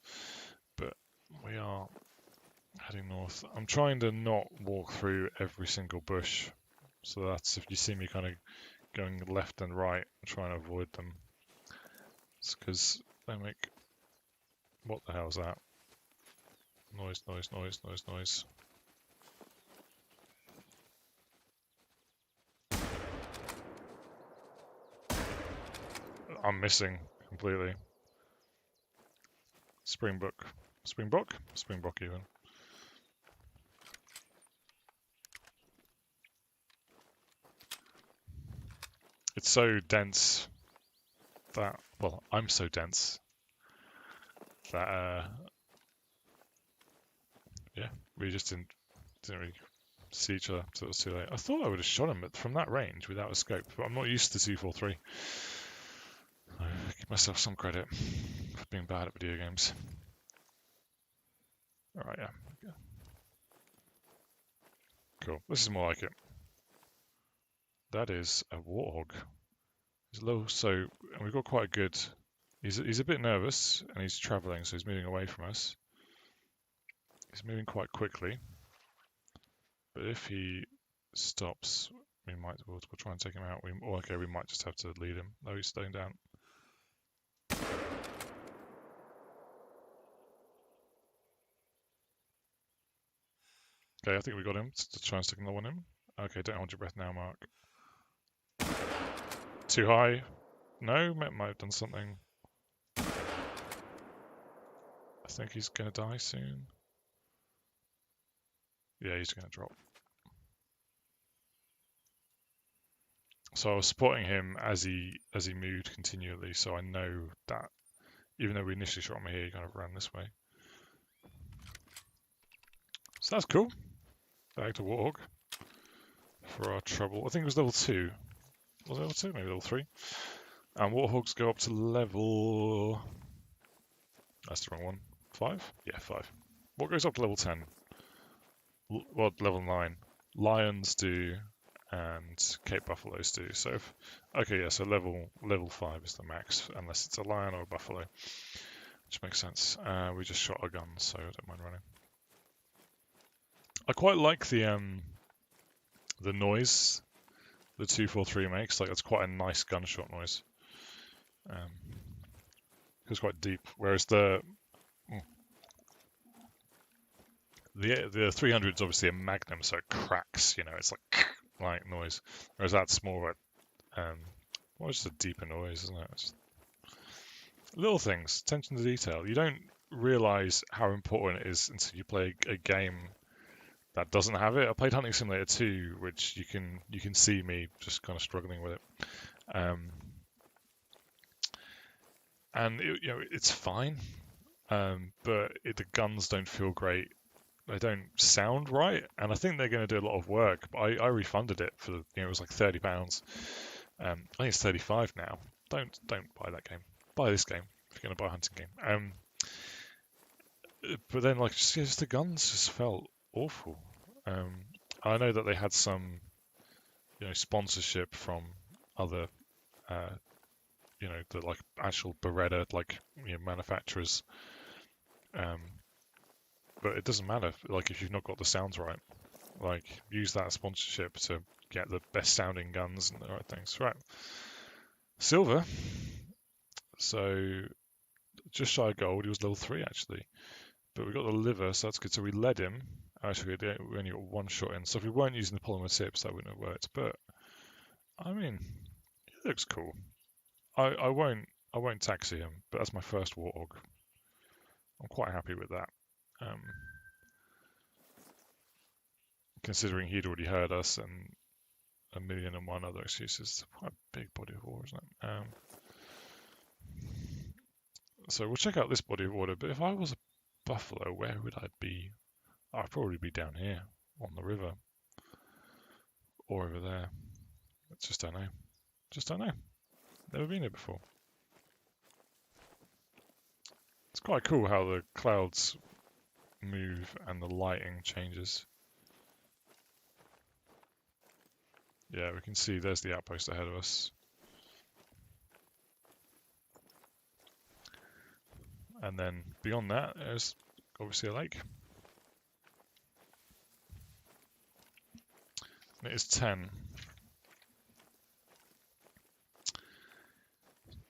But we are heading north. I'm trying to not walk through every single bush, so that's if you see me kind of going left and right, I'm trying to avoid them. It's because they make... What the hell is that? Noise. I'm missing completely. Springbok even. It's so dense that, well, I'm so dense that yeah, we just didn't really see each other, so it was too late. I thought I would have shot him from that range without a scope, but I'm not used to 243. I give myself some credit for being bad at video games. Alright, yeah. Cool. This is more like it. That is a warthog. He's low, and we've got quite a good... He's a bit nervous, and he's travelling, so he's moving away from us. He's moving quite quickly. But if he stops, we'll try and take him out. We might just have to lead him. No, he's staying down. Okay, I think we got him. To try and stick another one in. Okay, don't hold your breath now, Mark. Too high? No, might have done something. I think he's going to die soon. Yeah, he's going to drop. So I was supporting him as he moved continually, so I know that even though we initially shot him here, he kind of ran this way. So that's cool. Back to Warthog for our trouble. I think it was level 2. Was it level 2? Maybe level 3. And Warthogs go up to level... That's the wrong one. 5? Yeah, 5. What goes up to level 10? Well, level 9. Lions do, and Cape Buffaloes do. So, so level 5 is the max, unless it's a lion or a buffalo, which makes sense. We just shot a gun, so I don't mind running. I quite like the noise the 243 makes. Like, that's quite a nice gunshot noise. It's quite deep, whereas the 300 is obviously a Magnum, so it cracks. It's like noise. Whereas that's more of a just a deeper noise, isn't it? Little things, attention to detail. You don't realize how important it is until you play a game that doesn't have it. I played Hunting Simulator 2, which you can see me just kind of struggling with it. And it's fine, but the guns don't feel great. They don't sound right, and I think they're going to do a lot of work. But I refunded it for it was like £30. I think it's 35 now. Don't buy that game. Buy this game if you're going to buy a hunting game. But then just the guns just felt awful. I know that they had some sponsorship from other the actual Beretta manufacturers. But it doesn't matter. If you've not got the sounds right, use that sponsorship to get the best sounding guns and the right things. Right. Silver. So just shy of gold. He was level 3 actually, but we got the liver, so that's good. So we led him. Actually, we only got one shot in. So if we weren't using the polymer tips, that wouldn't have worked. But I mean, he looks cool. I won't taxi him, but that's my first warthog. I'm quite happy with that. Considering he'd already heard us and 1,000,001 other excuses. It's quite a big body of water, isn't it? So we'll check out this body of water, but if I was a buffalo, where would I be? I'd probably be down here on the river or over there. I just don't know. Just don't know. Never been here before. It's quite cool how the clouds move and the lighting changes. Yeah, we can see there's the outpost ahead of us. And then beyond that, there's obviously a lake. And it is 10.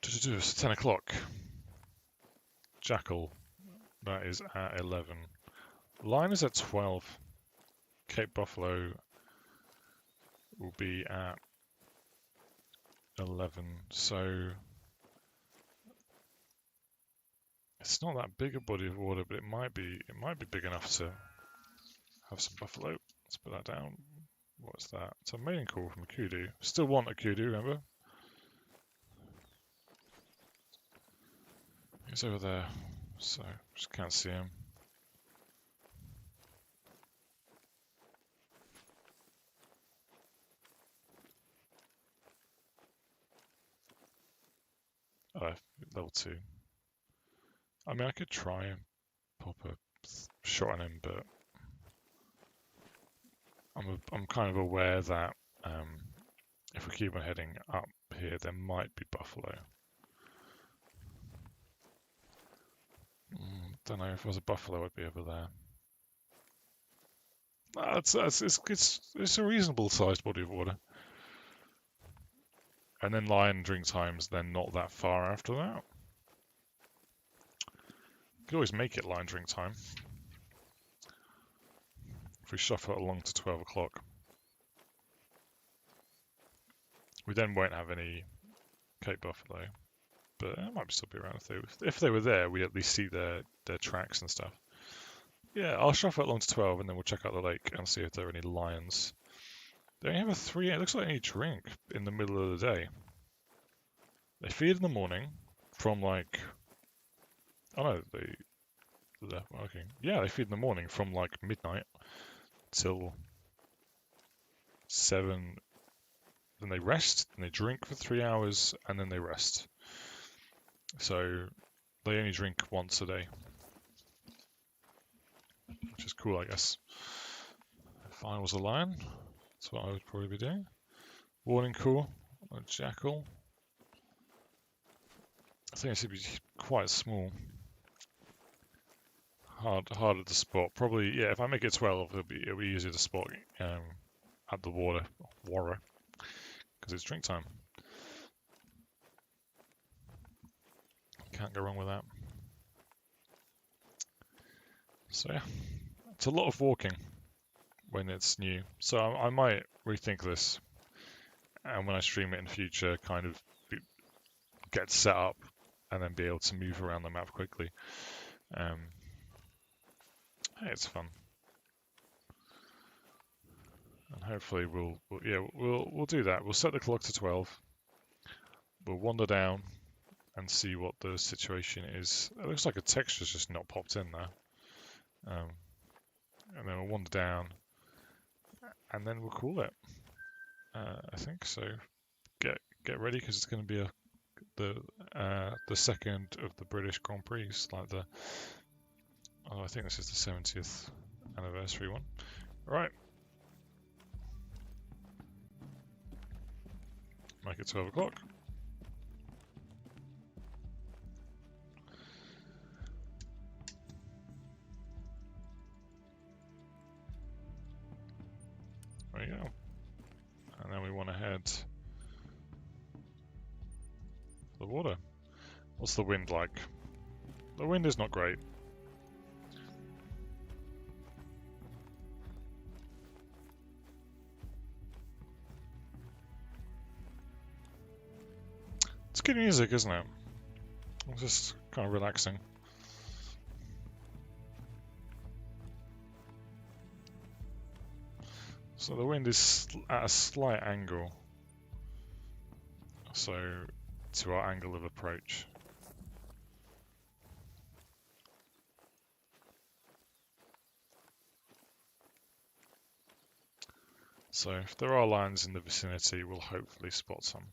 It's 10 o'clock. Jackal, that is at 11. Lion is at 12. Cape Buffalo will be at 11. So it's not that big a body of water, but it might be big enough to have some buffalo. Let's put that down. What's that? It's a mating call from a kudu. Still want a kudu, remember? He's over there, so just can't see him. Oh, level 2. I mean, I could try and pop a shot on him, but I'm kind of aware that if we keep on heading up here, there might be buffalo. Don't know if it was a buffalo, I'd be over there. It's a reasonable sized body of water. And then lion drink times, then not that far after that. You could always make it lion drink time. If we shuffle it along to 12 o'clock. We then won't have any Cape Buffalo, but it might still be around if they were there. We at least see their tracks and stuff. Yeah, I'll shuffle it along to 12, and then we'll check out the lake and see if there are any lions. They only have a 3. It looks like they only drink in the middle of the day. They feed in the morning from oh no, okay. Yeah, they feed in the morning from midnight till 7. Then they rest, and they drink for 3 hours, and then they rest. So they only drink once a day, which is cool, I guess. If I was a lion, that's what I would probably be doing. Warning call, a jackal. I think it should be quite small. Harder to spot. Probably, yeah, if I make it 12, it'll be easier to spot at the water, because it's drink time. Can't go wrong with that. So yeah, it's a lot of walking when it's new. So I might rethink this, and when I stream it in the future, kind of get set up and then be able to move around the map quickly. Hey, it's fun, and hopefully we'll do that. We'll set the clock to 12. We'll wander down and see what the situation is. It looks like a texture's just not popped in there. And then we'll wander down, and then we'll call it. I think so. Get ready, because it's going to be the second of the British Grand Prix, like I think this is the 70th anniversary one. All right. Make it 12 o'clock. There you go. And then we want to head to the water. What's the wind like? The wind is not great. It's good music, isn't it? It's just kind of relaxing. So the wind is at a slight angle, so to our angle of approach. So if there are lions in the vicinity, we'll hopefully spot some.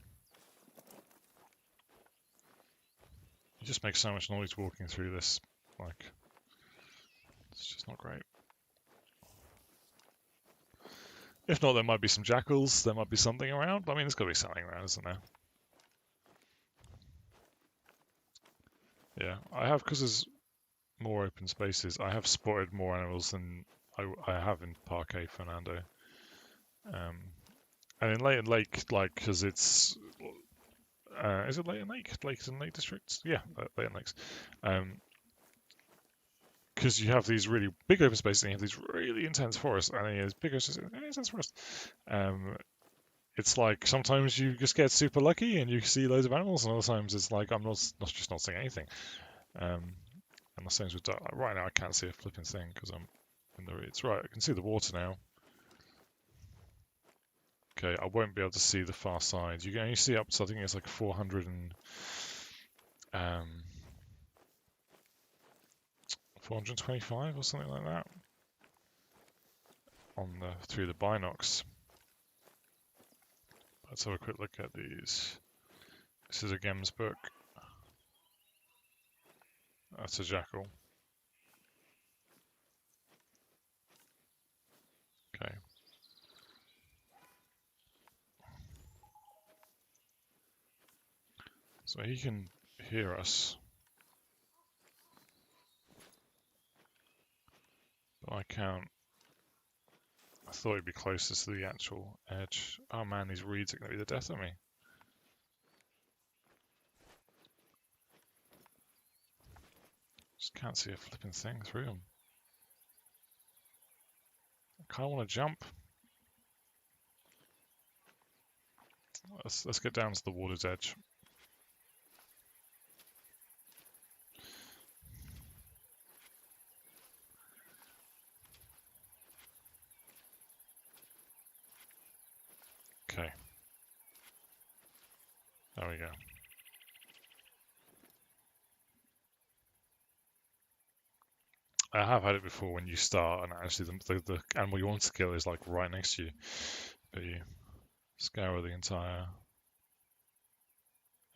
It just makes so much noise walking through this, like, it's just not great. If not, there might be some jackals, there might be something around. I mean, there's got to be something around, isn't there? Yeah, I have, because there's more open spaces, I have spotted more animals than I have in Parque Fernando. And in Leighton Lake, like, because it's... is it Leighton Lake? Lakes and Lake Districts? Yeah, Leighton Lakes. Because you have these really big open spaces and you have these really intense forests, and then you have these big intense forests. It's like sometimes you just get super lucky and you see loads of animals, and other times it's like I'm just not seeing anything. And the same with like, right now I can't see a flipping thing because I'm in the reeds. Right, I can see the water now. Okay, I won't be able to see the far side. You can only see up to, I think it's like 425 or something like that through the binocs. Let's have a quick look at these. This is a gemsbok. That's a jackal. Okay. So he can hear us. But I can't. I thought he'd be closest to the actual edge. Oh man, these reeds are going to be the death of me. Just can't see a flipping thing through them. I kind of want to jump. Let's get down to the water's edge. Okay. There we go. I have had it before when you start and actually the animal you want to kill is like right next to you, but you scour the entire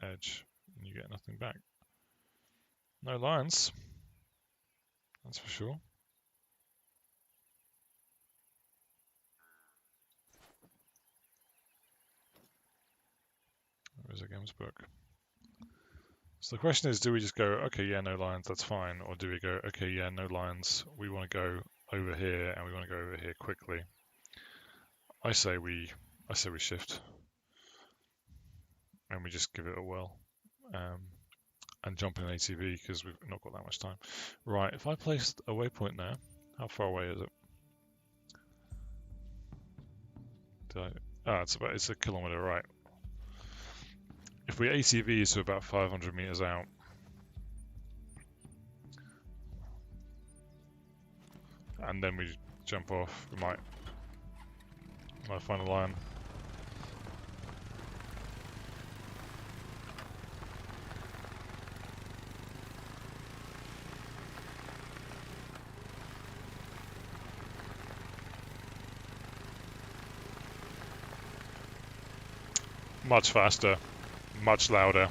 edge and you get nothing back. No lions, that's for sure. There's a gemsbok. So the question is, do we just go, okay, yeah, no lions, that's fine, or do we go, okay, yeah, no lions, we want to go over here and we want to go over here quickly? I say we shift and we just give it a whirl and jump in an ATV because we've not got that much time. Right, if I placed a waypoint there, how far away is it? It's a kilometer, right. If we ATV to about 500 meters out, and then we jump off. We might find a lion. Much faster, much louder.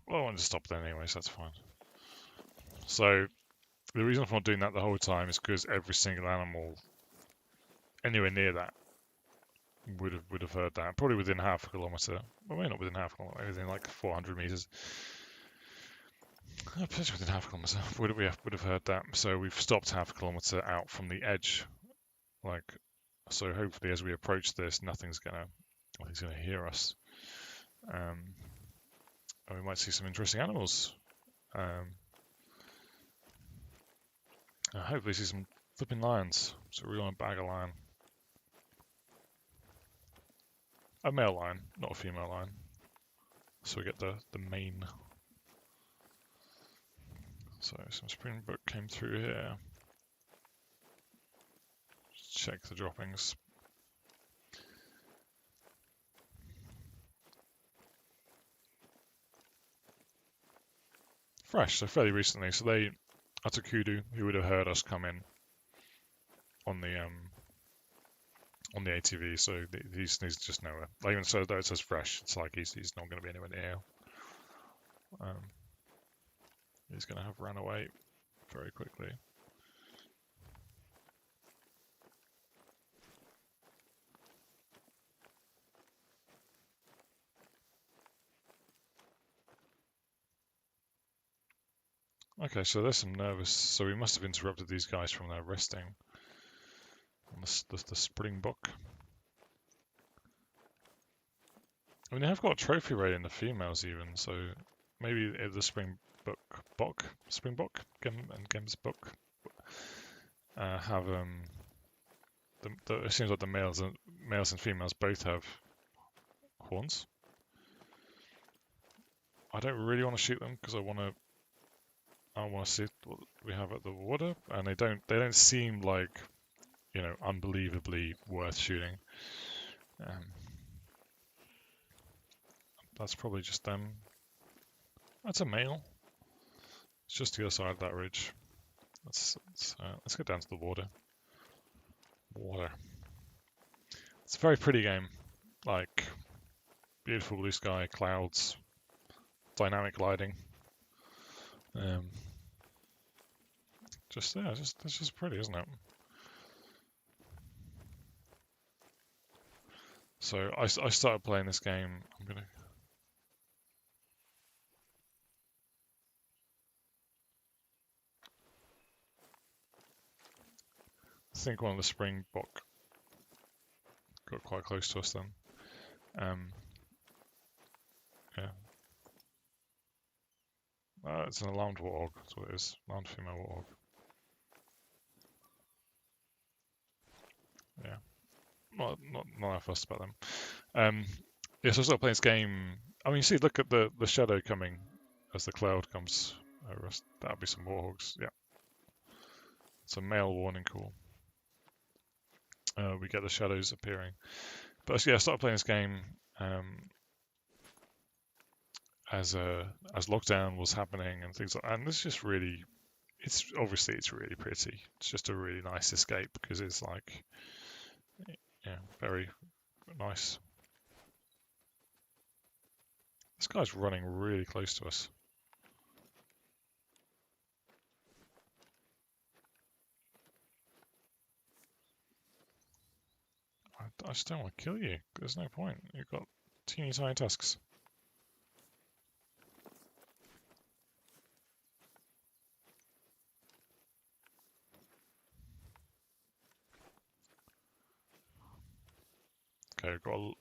Well, I wanted to stop there anyway, so that's fine. So the reason for not doing that the whole time is because every single animal anywhere near that would have heard that. Probably within half a kilometer. Well, maybe not within half a kilometer, within like 400 meters. Potentially within half a kilometer would have heard that. So we've stopped half a kilometer out from the edge. Like, so hopefully as we approach this, nothing's gonna hear us. And we might see some interesting animals. Hopefully see some flipping lions. So we want to bag a lion. A male lion, not a female lion. So we get the mane. So some springbok came through here. Check the droppings. Fresh, so fairly recently. So they, that's a kudu who would have heard us come in on the ATV. So he's just nowhere. Like, even so, though it says fresh, it's like he's not going to be anywhere near. He's going to have run away very quickly. Okay, so there's some nervous. So we must have interrupted these guys from their resting on the springbok. I mean, they have got a trophy rate in the females even, so maybe the springbok, and Gemsbok have it seems like the males and females both have horns. I don't really want to shoot them because I want to see what we have at the water, and they don't seem like, unbelievably worth shooting. That's probably just them. That's a male. It's just the other side of that ridge. Let's get down to the water. It's a very pretty game. Like, beautiful blue sky, clouds, dynamic lighting. It's just pretty, isn't it? So I started playing this game. I think one of the springbok got quite close to us then. Yeah. It's an alarmed warthog. That's what it is. Alarmed female warthog. Yeah. Not that fussed about them. Yeah, so I started playing this game. I mean, you see, look at the shadow coming as the cloud comes over us. That'll be some warthogs. Yeah. It's a male warning call. We get the shadows appearing. But yeah, I started playing this game as lockdown was happening and things like that. And it's just really, it's really pretty. It's just a really nice escape because it's like, yeah, very nice. This guy's running really close to us. I just don't want to kill you. There's no point. You've got teeny tiny tusks. Okay, Okay, we've got a...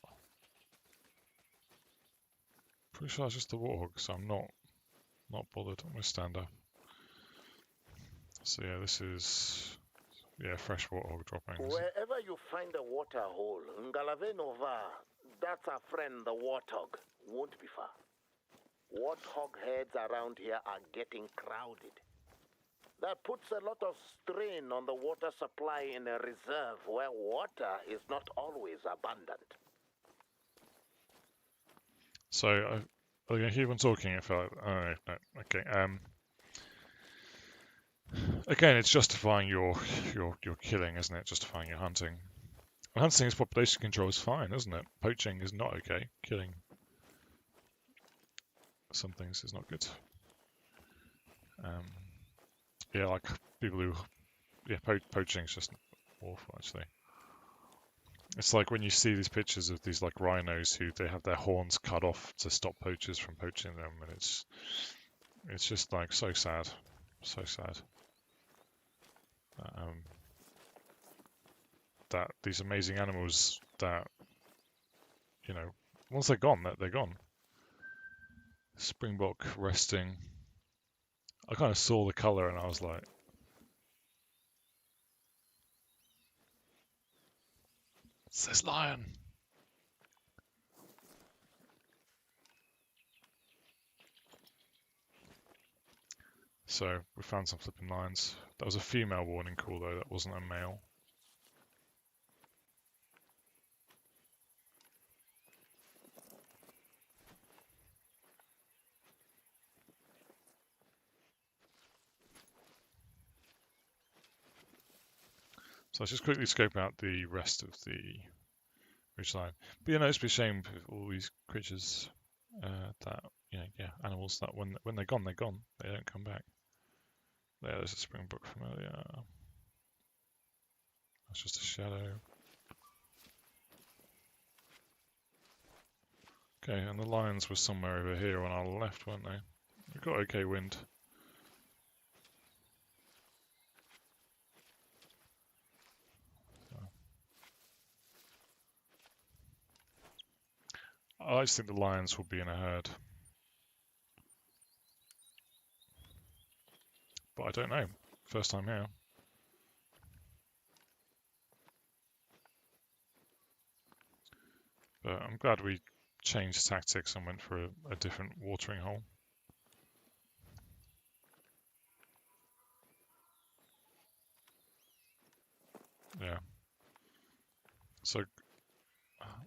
Pretty sure it's just the warthog, so I'm not bothered. I'm going to stand up. So yeah, this is... Yeah, fresh warthog droppings. Wherever you find a water hole, Ngalave Nova, that's our friend the warthog. Won't be far. Warthog heads around here are getting crowded. That puts a lot of strain on the water supply in a reserve where water is not always abundant. So, are we going to keep on talking? If I... Oh, no, okay. Again, it's justifying your killing, isn't it? Justifying your hunting. And hunting as population control is fine, isn't it? Poaching is not okay. Killing some things is not good. Yeah, like people who... Yeah, poaching is just awful, actually. It's like when you see these pictures of these like rhinos who they have their horns cut off to stop poachers from poaching them, and it's just like so sad, so sad. That these amazing animals that, you know, once they're gone, they're gone. Springbok resting. I kind of saw the color and I was like, it says lion. So we found some flipping lions. That was a female warning call though, that wasn't a male. So let's just quickly scope out the rest of the ridgeline. But you know, it's a shame for all these creatures that, you know, yeah, animals that when they're gone, they're gone. They don't come back. Yeah, there's a springbok from earlier. That's just a shadow. Okay, and the lions were somewhere over here on our left, weren't they? We've got okay wind. I just think the lions will be in a herd. But I don't know. First time here. But I'm glad we changed tactics and went for a different watering hole. Yeah. So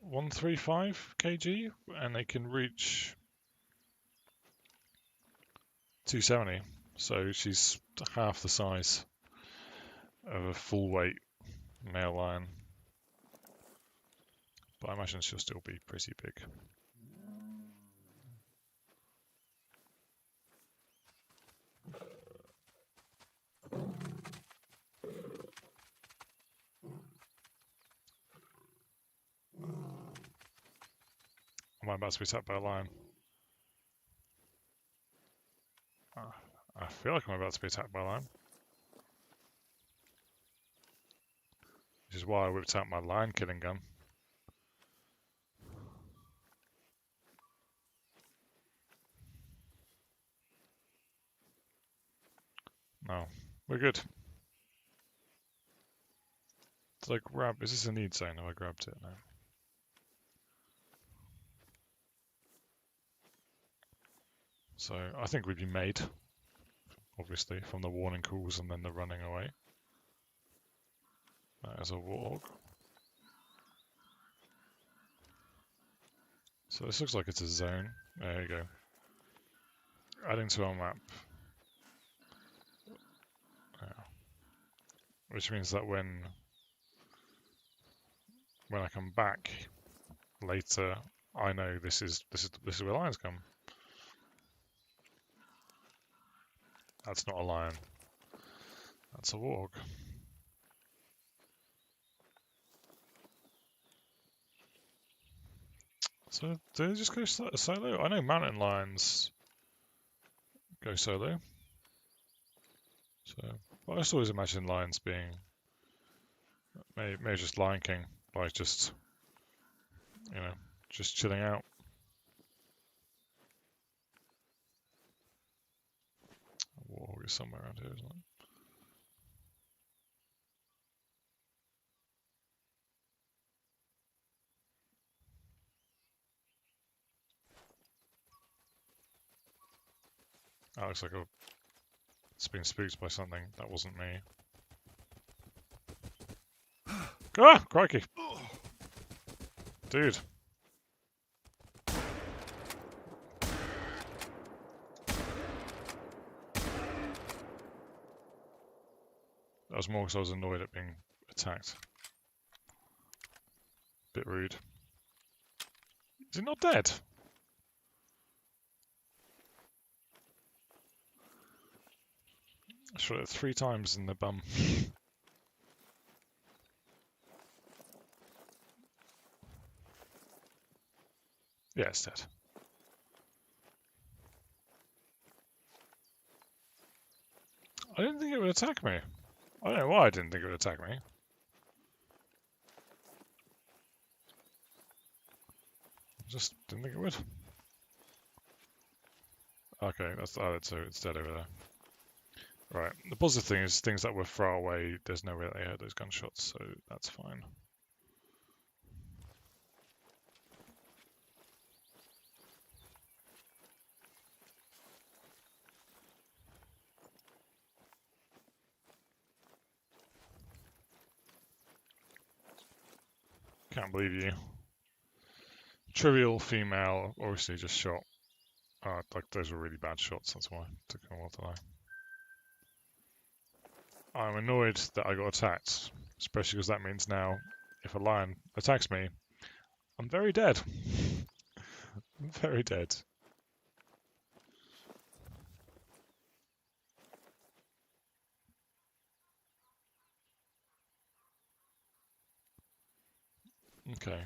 135 kg, and they can reach 270. So she's half the size of a full weight male lion. But I imagine she'll still be pretty big. Am I about to be attacked by a lion? I feel like I'm about to be attacked by a lion. Which is why I whipped out my lion killing gun. No, we're good. Did I grab... Is this a need zone? Have I grabbed it? No. So I think we'd be made, obviously, from the warning calls and then the running away. That is a warthog. So this looks like it's a zone. There you go. Adding to our map. Yeah. Which means that when I come back later, I know this is where lions come. That's not a lion. That's a warthog. So do they just go solo? I know mountain lions go solo. So, but I just always imagine lions being maybe just Lion King, like just you know, just chilling out. Warhog is somewhere around here, isn't it? Oh, looks like it's been spooked by something. That wasn't me. Ah, crikey. Dude. That was more because I was annoyed at being attacked. Bit rude. Is he not dead? I shot it 3 times in the bum. Yeah, it's dead. I didn't think it would attack me. I don't know why I didn't think it would attack me. Just didn't think it would. Okay, that's so it's dead over there. Right. The positive thing is things that were far away, there's no way that they heard those gunshots, so that's fine. Can't believe you. Trivial female, obviously just shot. Like those were really bad shots, that's why it took a while to die. I'm annoyed that I got attacked, especially because that means now if a lion attacks me, I'm very dead. I'm very dead. Okay.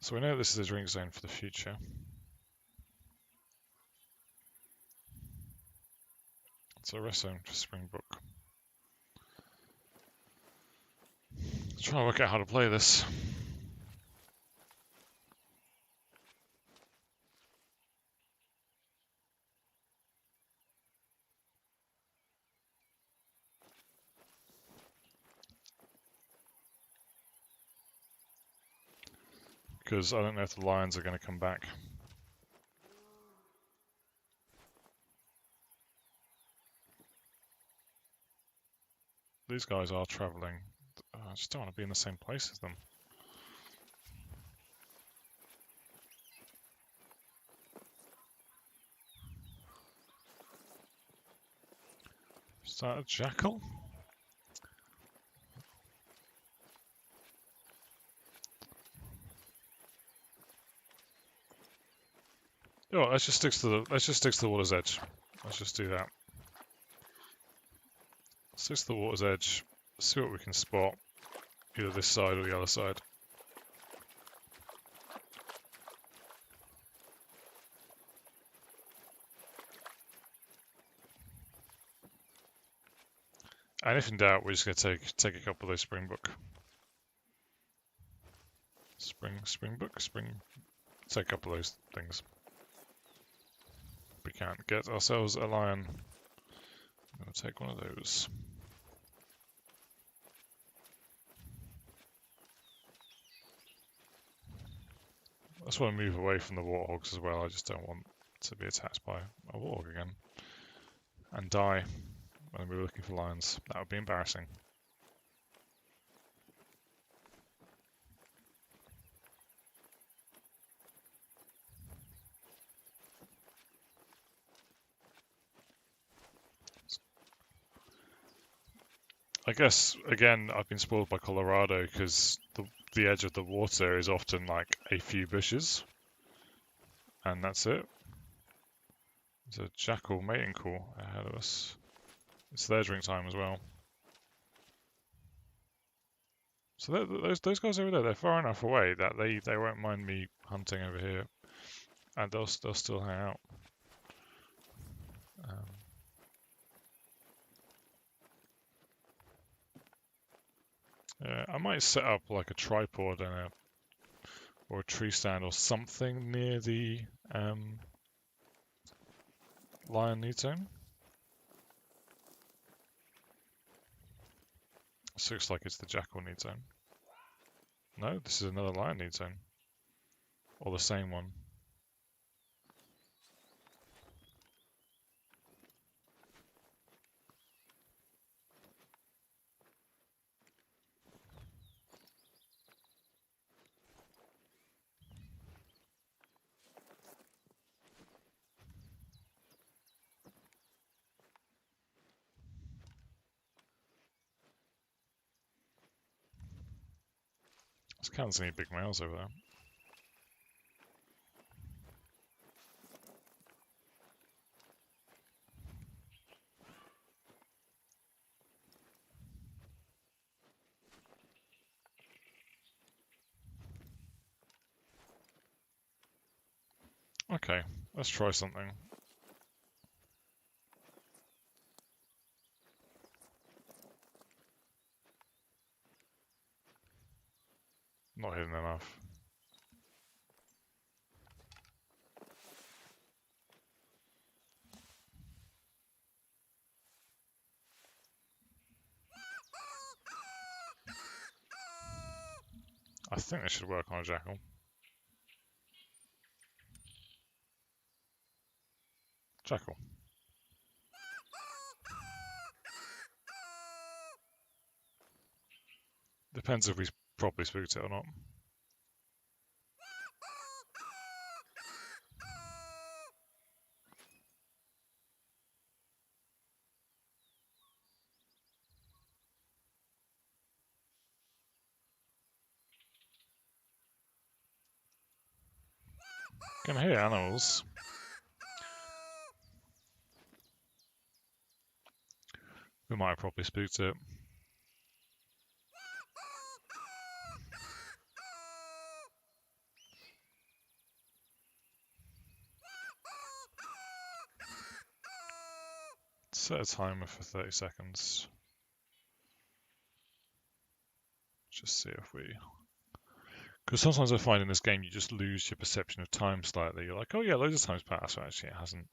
So we know this is a drink zone for the future. It's a rest zone for Springbok. Trying to work out how to play this. Because I don't know if the lions are going to come back. These guys are travelling. I just don't want to be in the same place as them. Is that a jackal? Oh, let's just stick to the water's edge. Let's just do that. Stick to the water's edge. See what we can spot, either this side or the other side. And if in doubt, we're just going to take a couple of those Springbok. Take a couple of those things. We can't get ourselves a lion. I'm going to take one of those. I just want to move away from the warthogs as well. I just don't want to be attacked by a warthog again and die when we were looking for lions. That would be embarrassing. I guess, again, I've been spoiled by Colorado because the edge of the water is often like a few bushes, and that's it. There's a jackal mating call ahead of us. It's their drink time as well. So those guys over there, they're far enough away that they won't mind me hunting over here, and they'll still hang out. I might set up like a tripod and or a tree stand or something near the lion need zone. This looks like it's the jackal need zone. No, this is another lion need zone. Or the same one. There's countless any big males over there. Okay, let's try something. Not hidden enough. I think this should work on a jackal. Jackal. Depends if we properly spooked it or not. Can hear animals. We might have properly spooked it. Set a timer for 30 seconds. Just see if we... Because sometimes I find in this game you just lose your perception of time slightly. You're like, oh yeah, loads of time's passed, but actually it hasn't.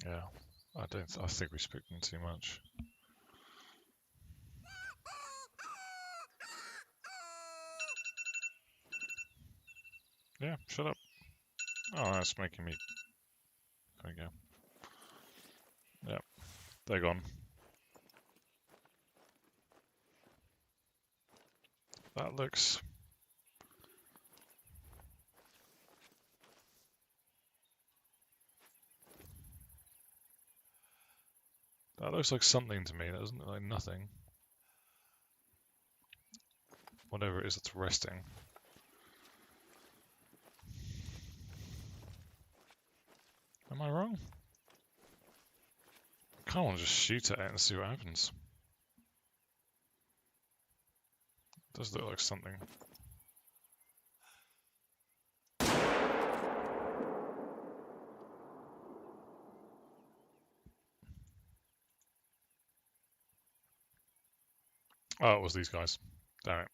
Yeah, I think we spooked them too much. Yeah, shut up. Oh, that's making me... There we go. Yeah, they're gone. That looks... That looks like something to me. That doesn't look like nothing. Whatever it is that's resting. Am I wrong? I kind of want to just shoot at it and see what happens. It does look like something. Oh, it was these guys. Damn it.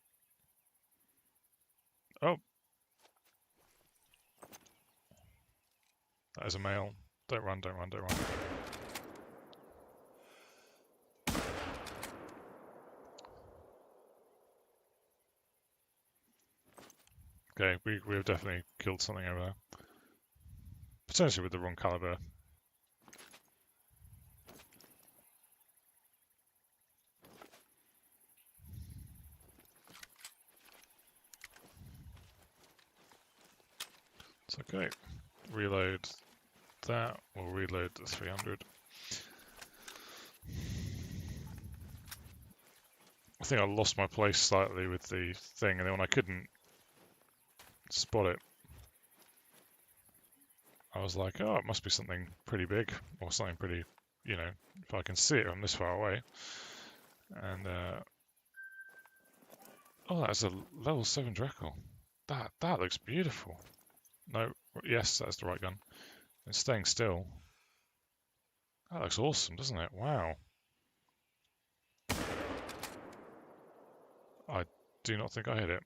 Oh. That is a male. Don't run, don't run, don't run. Okay, we have definitely killed something over there. Potentially with the wrong caliber. It's okay. Reload that. We'll reload the 300. I think I lost my place slightly with the thing, and then when I couldn't spot it, I was like, oh, it must be something pretty big, or something pretty, you know, if I can see it from this far away. And Oh, that's a level 7 Drekel. That looks beautiful. No, yes, that's the right gun. It's staying still. That looks awesome, doesn't it? Wow. I do not think I hit it.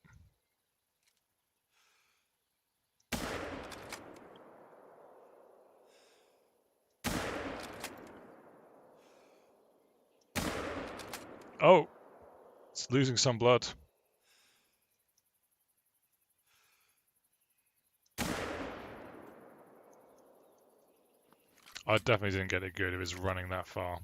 Oh, it's losing some blood. I definitely didn't get it good if it's running that far.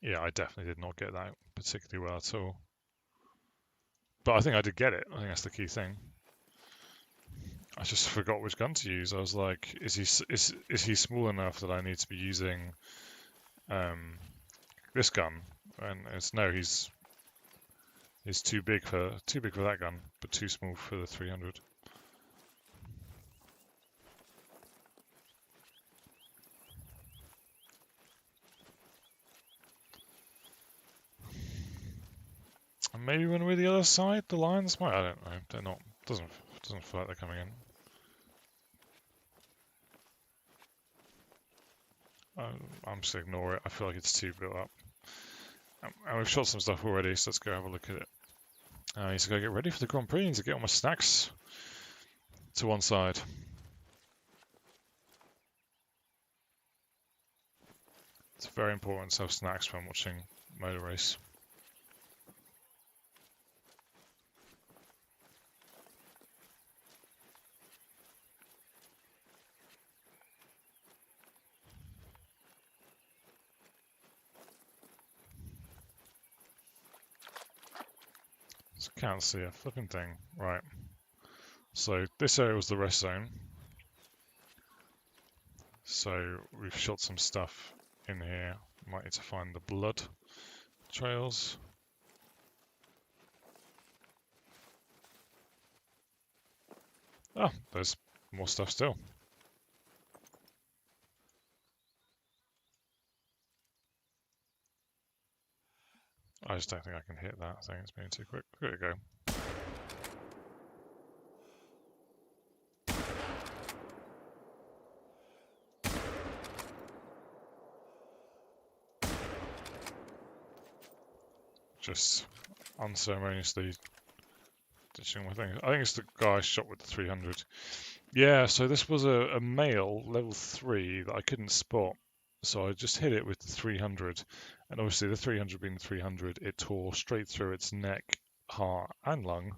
Yeah, I definitely did not get that particularly well at all. But I think I did get it. I think that's the key thing. I just forgot which gun to use. I was like, is he small enough that I need to be using this gun? And it's no, he's too big for that gun, but too small for the 300. And maybe when we're the other side, the Lions might. I don't know. They're not. Doesn't feel like they're coming in. I'm just gonna ignore it. I feel like it's too built up. And we've shot some stuff already, so let's go have a look at it. I need to go get ready for the Grand Prix. I need to get all my snacks to one side. It's very important to have snacks when watching motor race. Just can't see a flipping thing. Right. So this area was the rest zone. So we've shot some stuff in here. Might need to find the blood trails. Oh, there's more stuff still. I just don't think I can hit that. I think it's being too quick. There we go. Just unceremoniously ditching my thing. I think it's the guy shot with the 300. Yeah, so this was a male level 3 that I couldn't spot. So I just hit it with the 300. And obviously the 300 being the 300, it tore straight through its neck, heart and lung.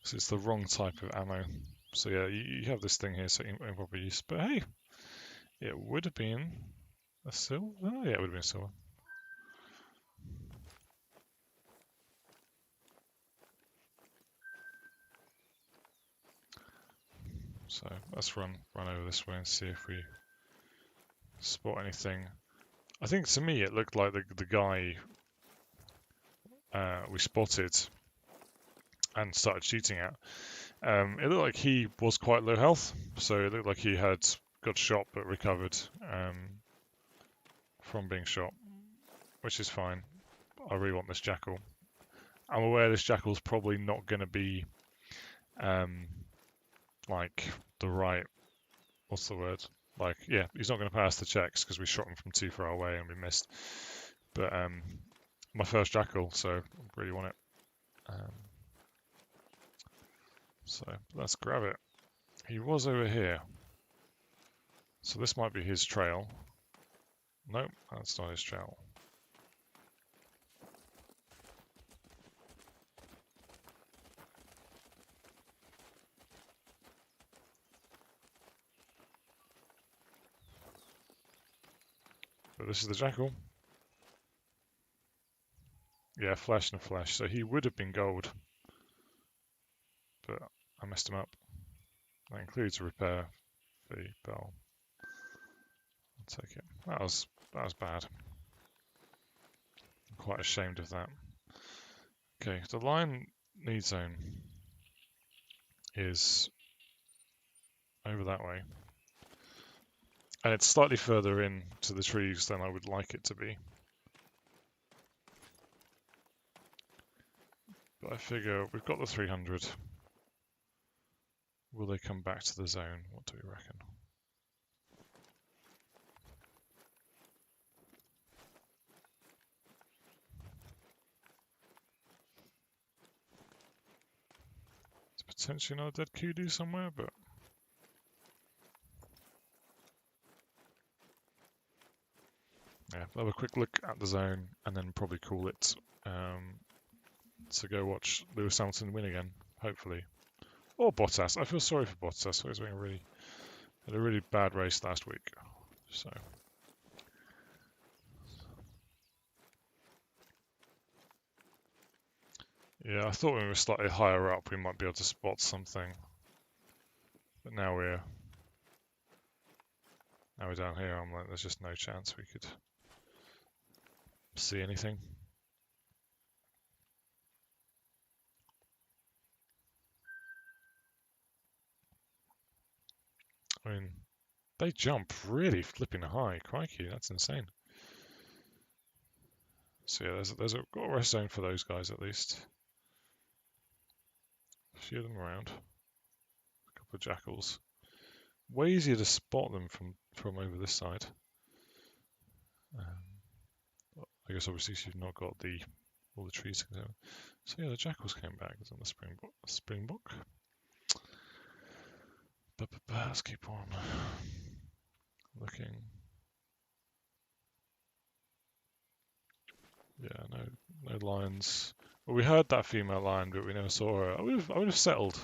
So it's the wrong type of ammo. So yeah, you have this thing here, so in proper use. But hey, it would have been a silver. Oh, yeah, it would have been a silver. So let's run over this way and see if we spot anything. I think to me it looked like the guy we spotted and started shooting at. It looked like he was quite low health, so it looked like he had got shot but recovered from being shot, which is fine. I really want this jackal. I'm aware this jackal's probably not going to be like the right, what's the word? Like, yeah, he's not going to pass the checks because we shot him from too far away and we missed. But my first jackal, so I really want it. So let's grab it. He was over here. So this might be his trail. Nope, that's not his trail. But this is the jackal. Yeah, flesh and flesh. So he would have been gold. But I messed him up. That includes a repair fee, but I'll take it. That was bad. I'm quite ashamed of that. Okay, the line need zone is over that way. And it's slightly further in to the trees than I would like it to be. But I figure we've got the 300. Will they come back to the zone? What do we reckon? There's potentially another dead kudu somewhere, but yeah, we'll have a quick look at the zone and then probably call it to go watch Lewis Hamilton win again, hopefully. Or Bottas. I feel sorry for Bottas. He had a really bad race last week. So yeah, I thought when we were slightly higher up we might be able to spot something. But now we're down here, I'm like, there's just no chance we could see anything. I mean, they jump really flipping high. Crikey, that's insane. So yeah, there's a got a rest zone for those guys at least. A few of them around. A couple of jackals. Way easier to spot them from over this side. I guess obviously you've not got all the trees. So yeah, the jackals came back. It's on the springbok. But let's keep on looking. Yeah, no lions. Well, we heard that female lion, but we never saw her. I would have settled.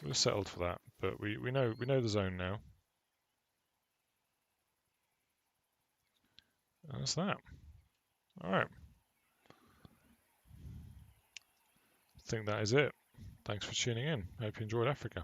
We would have settled for that, but we know the zone now. And that's that. All right. I think that is it. Thanks for tuning in. Hope you enjoyed Africa.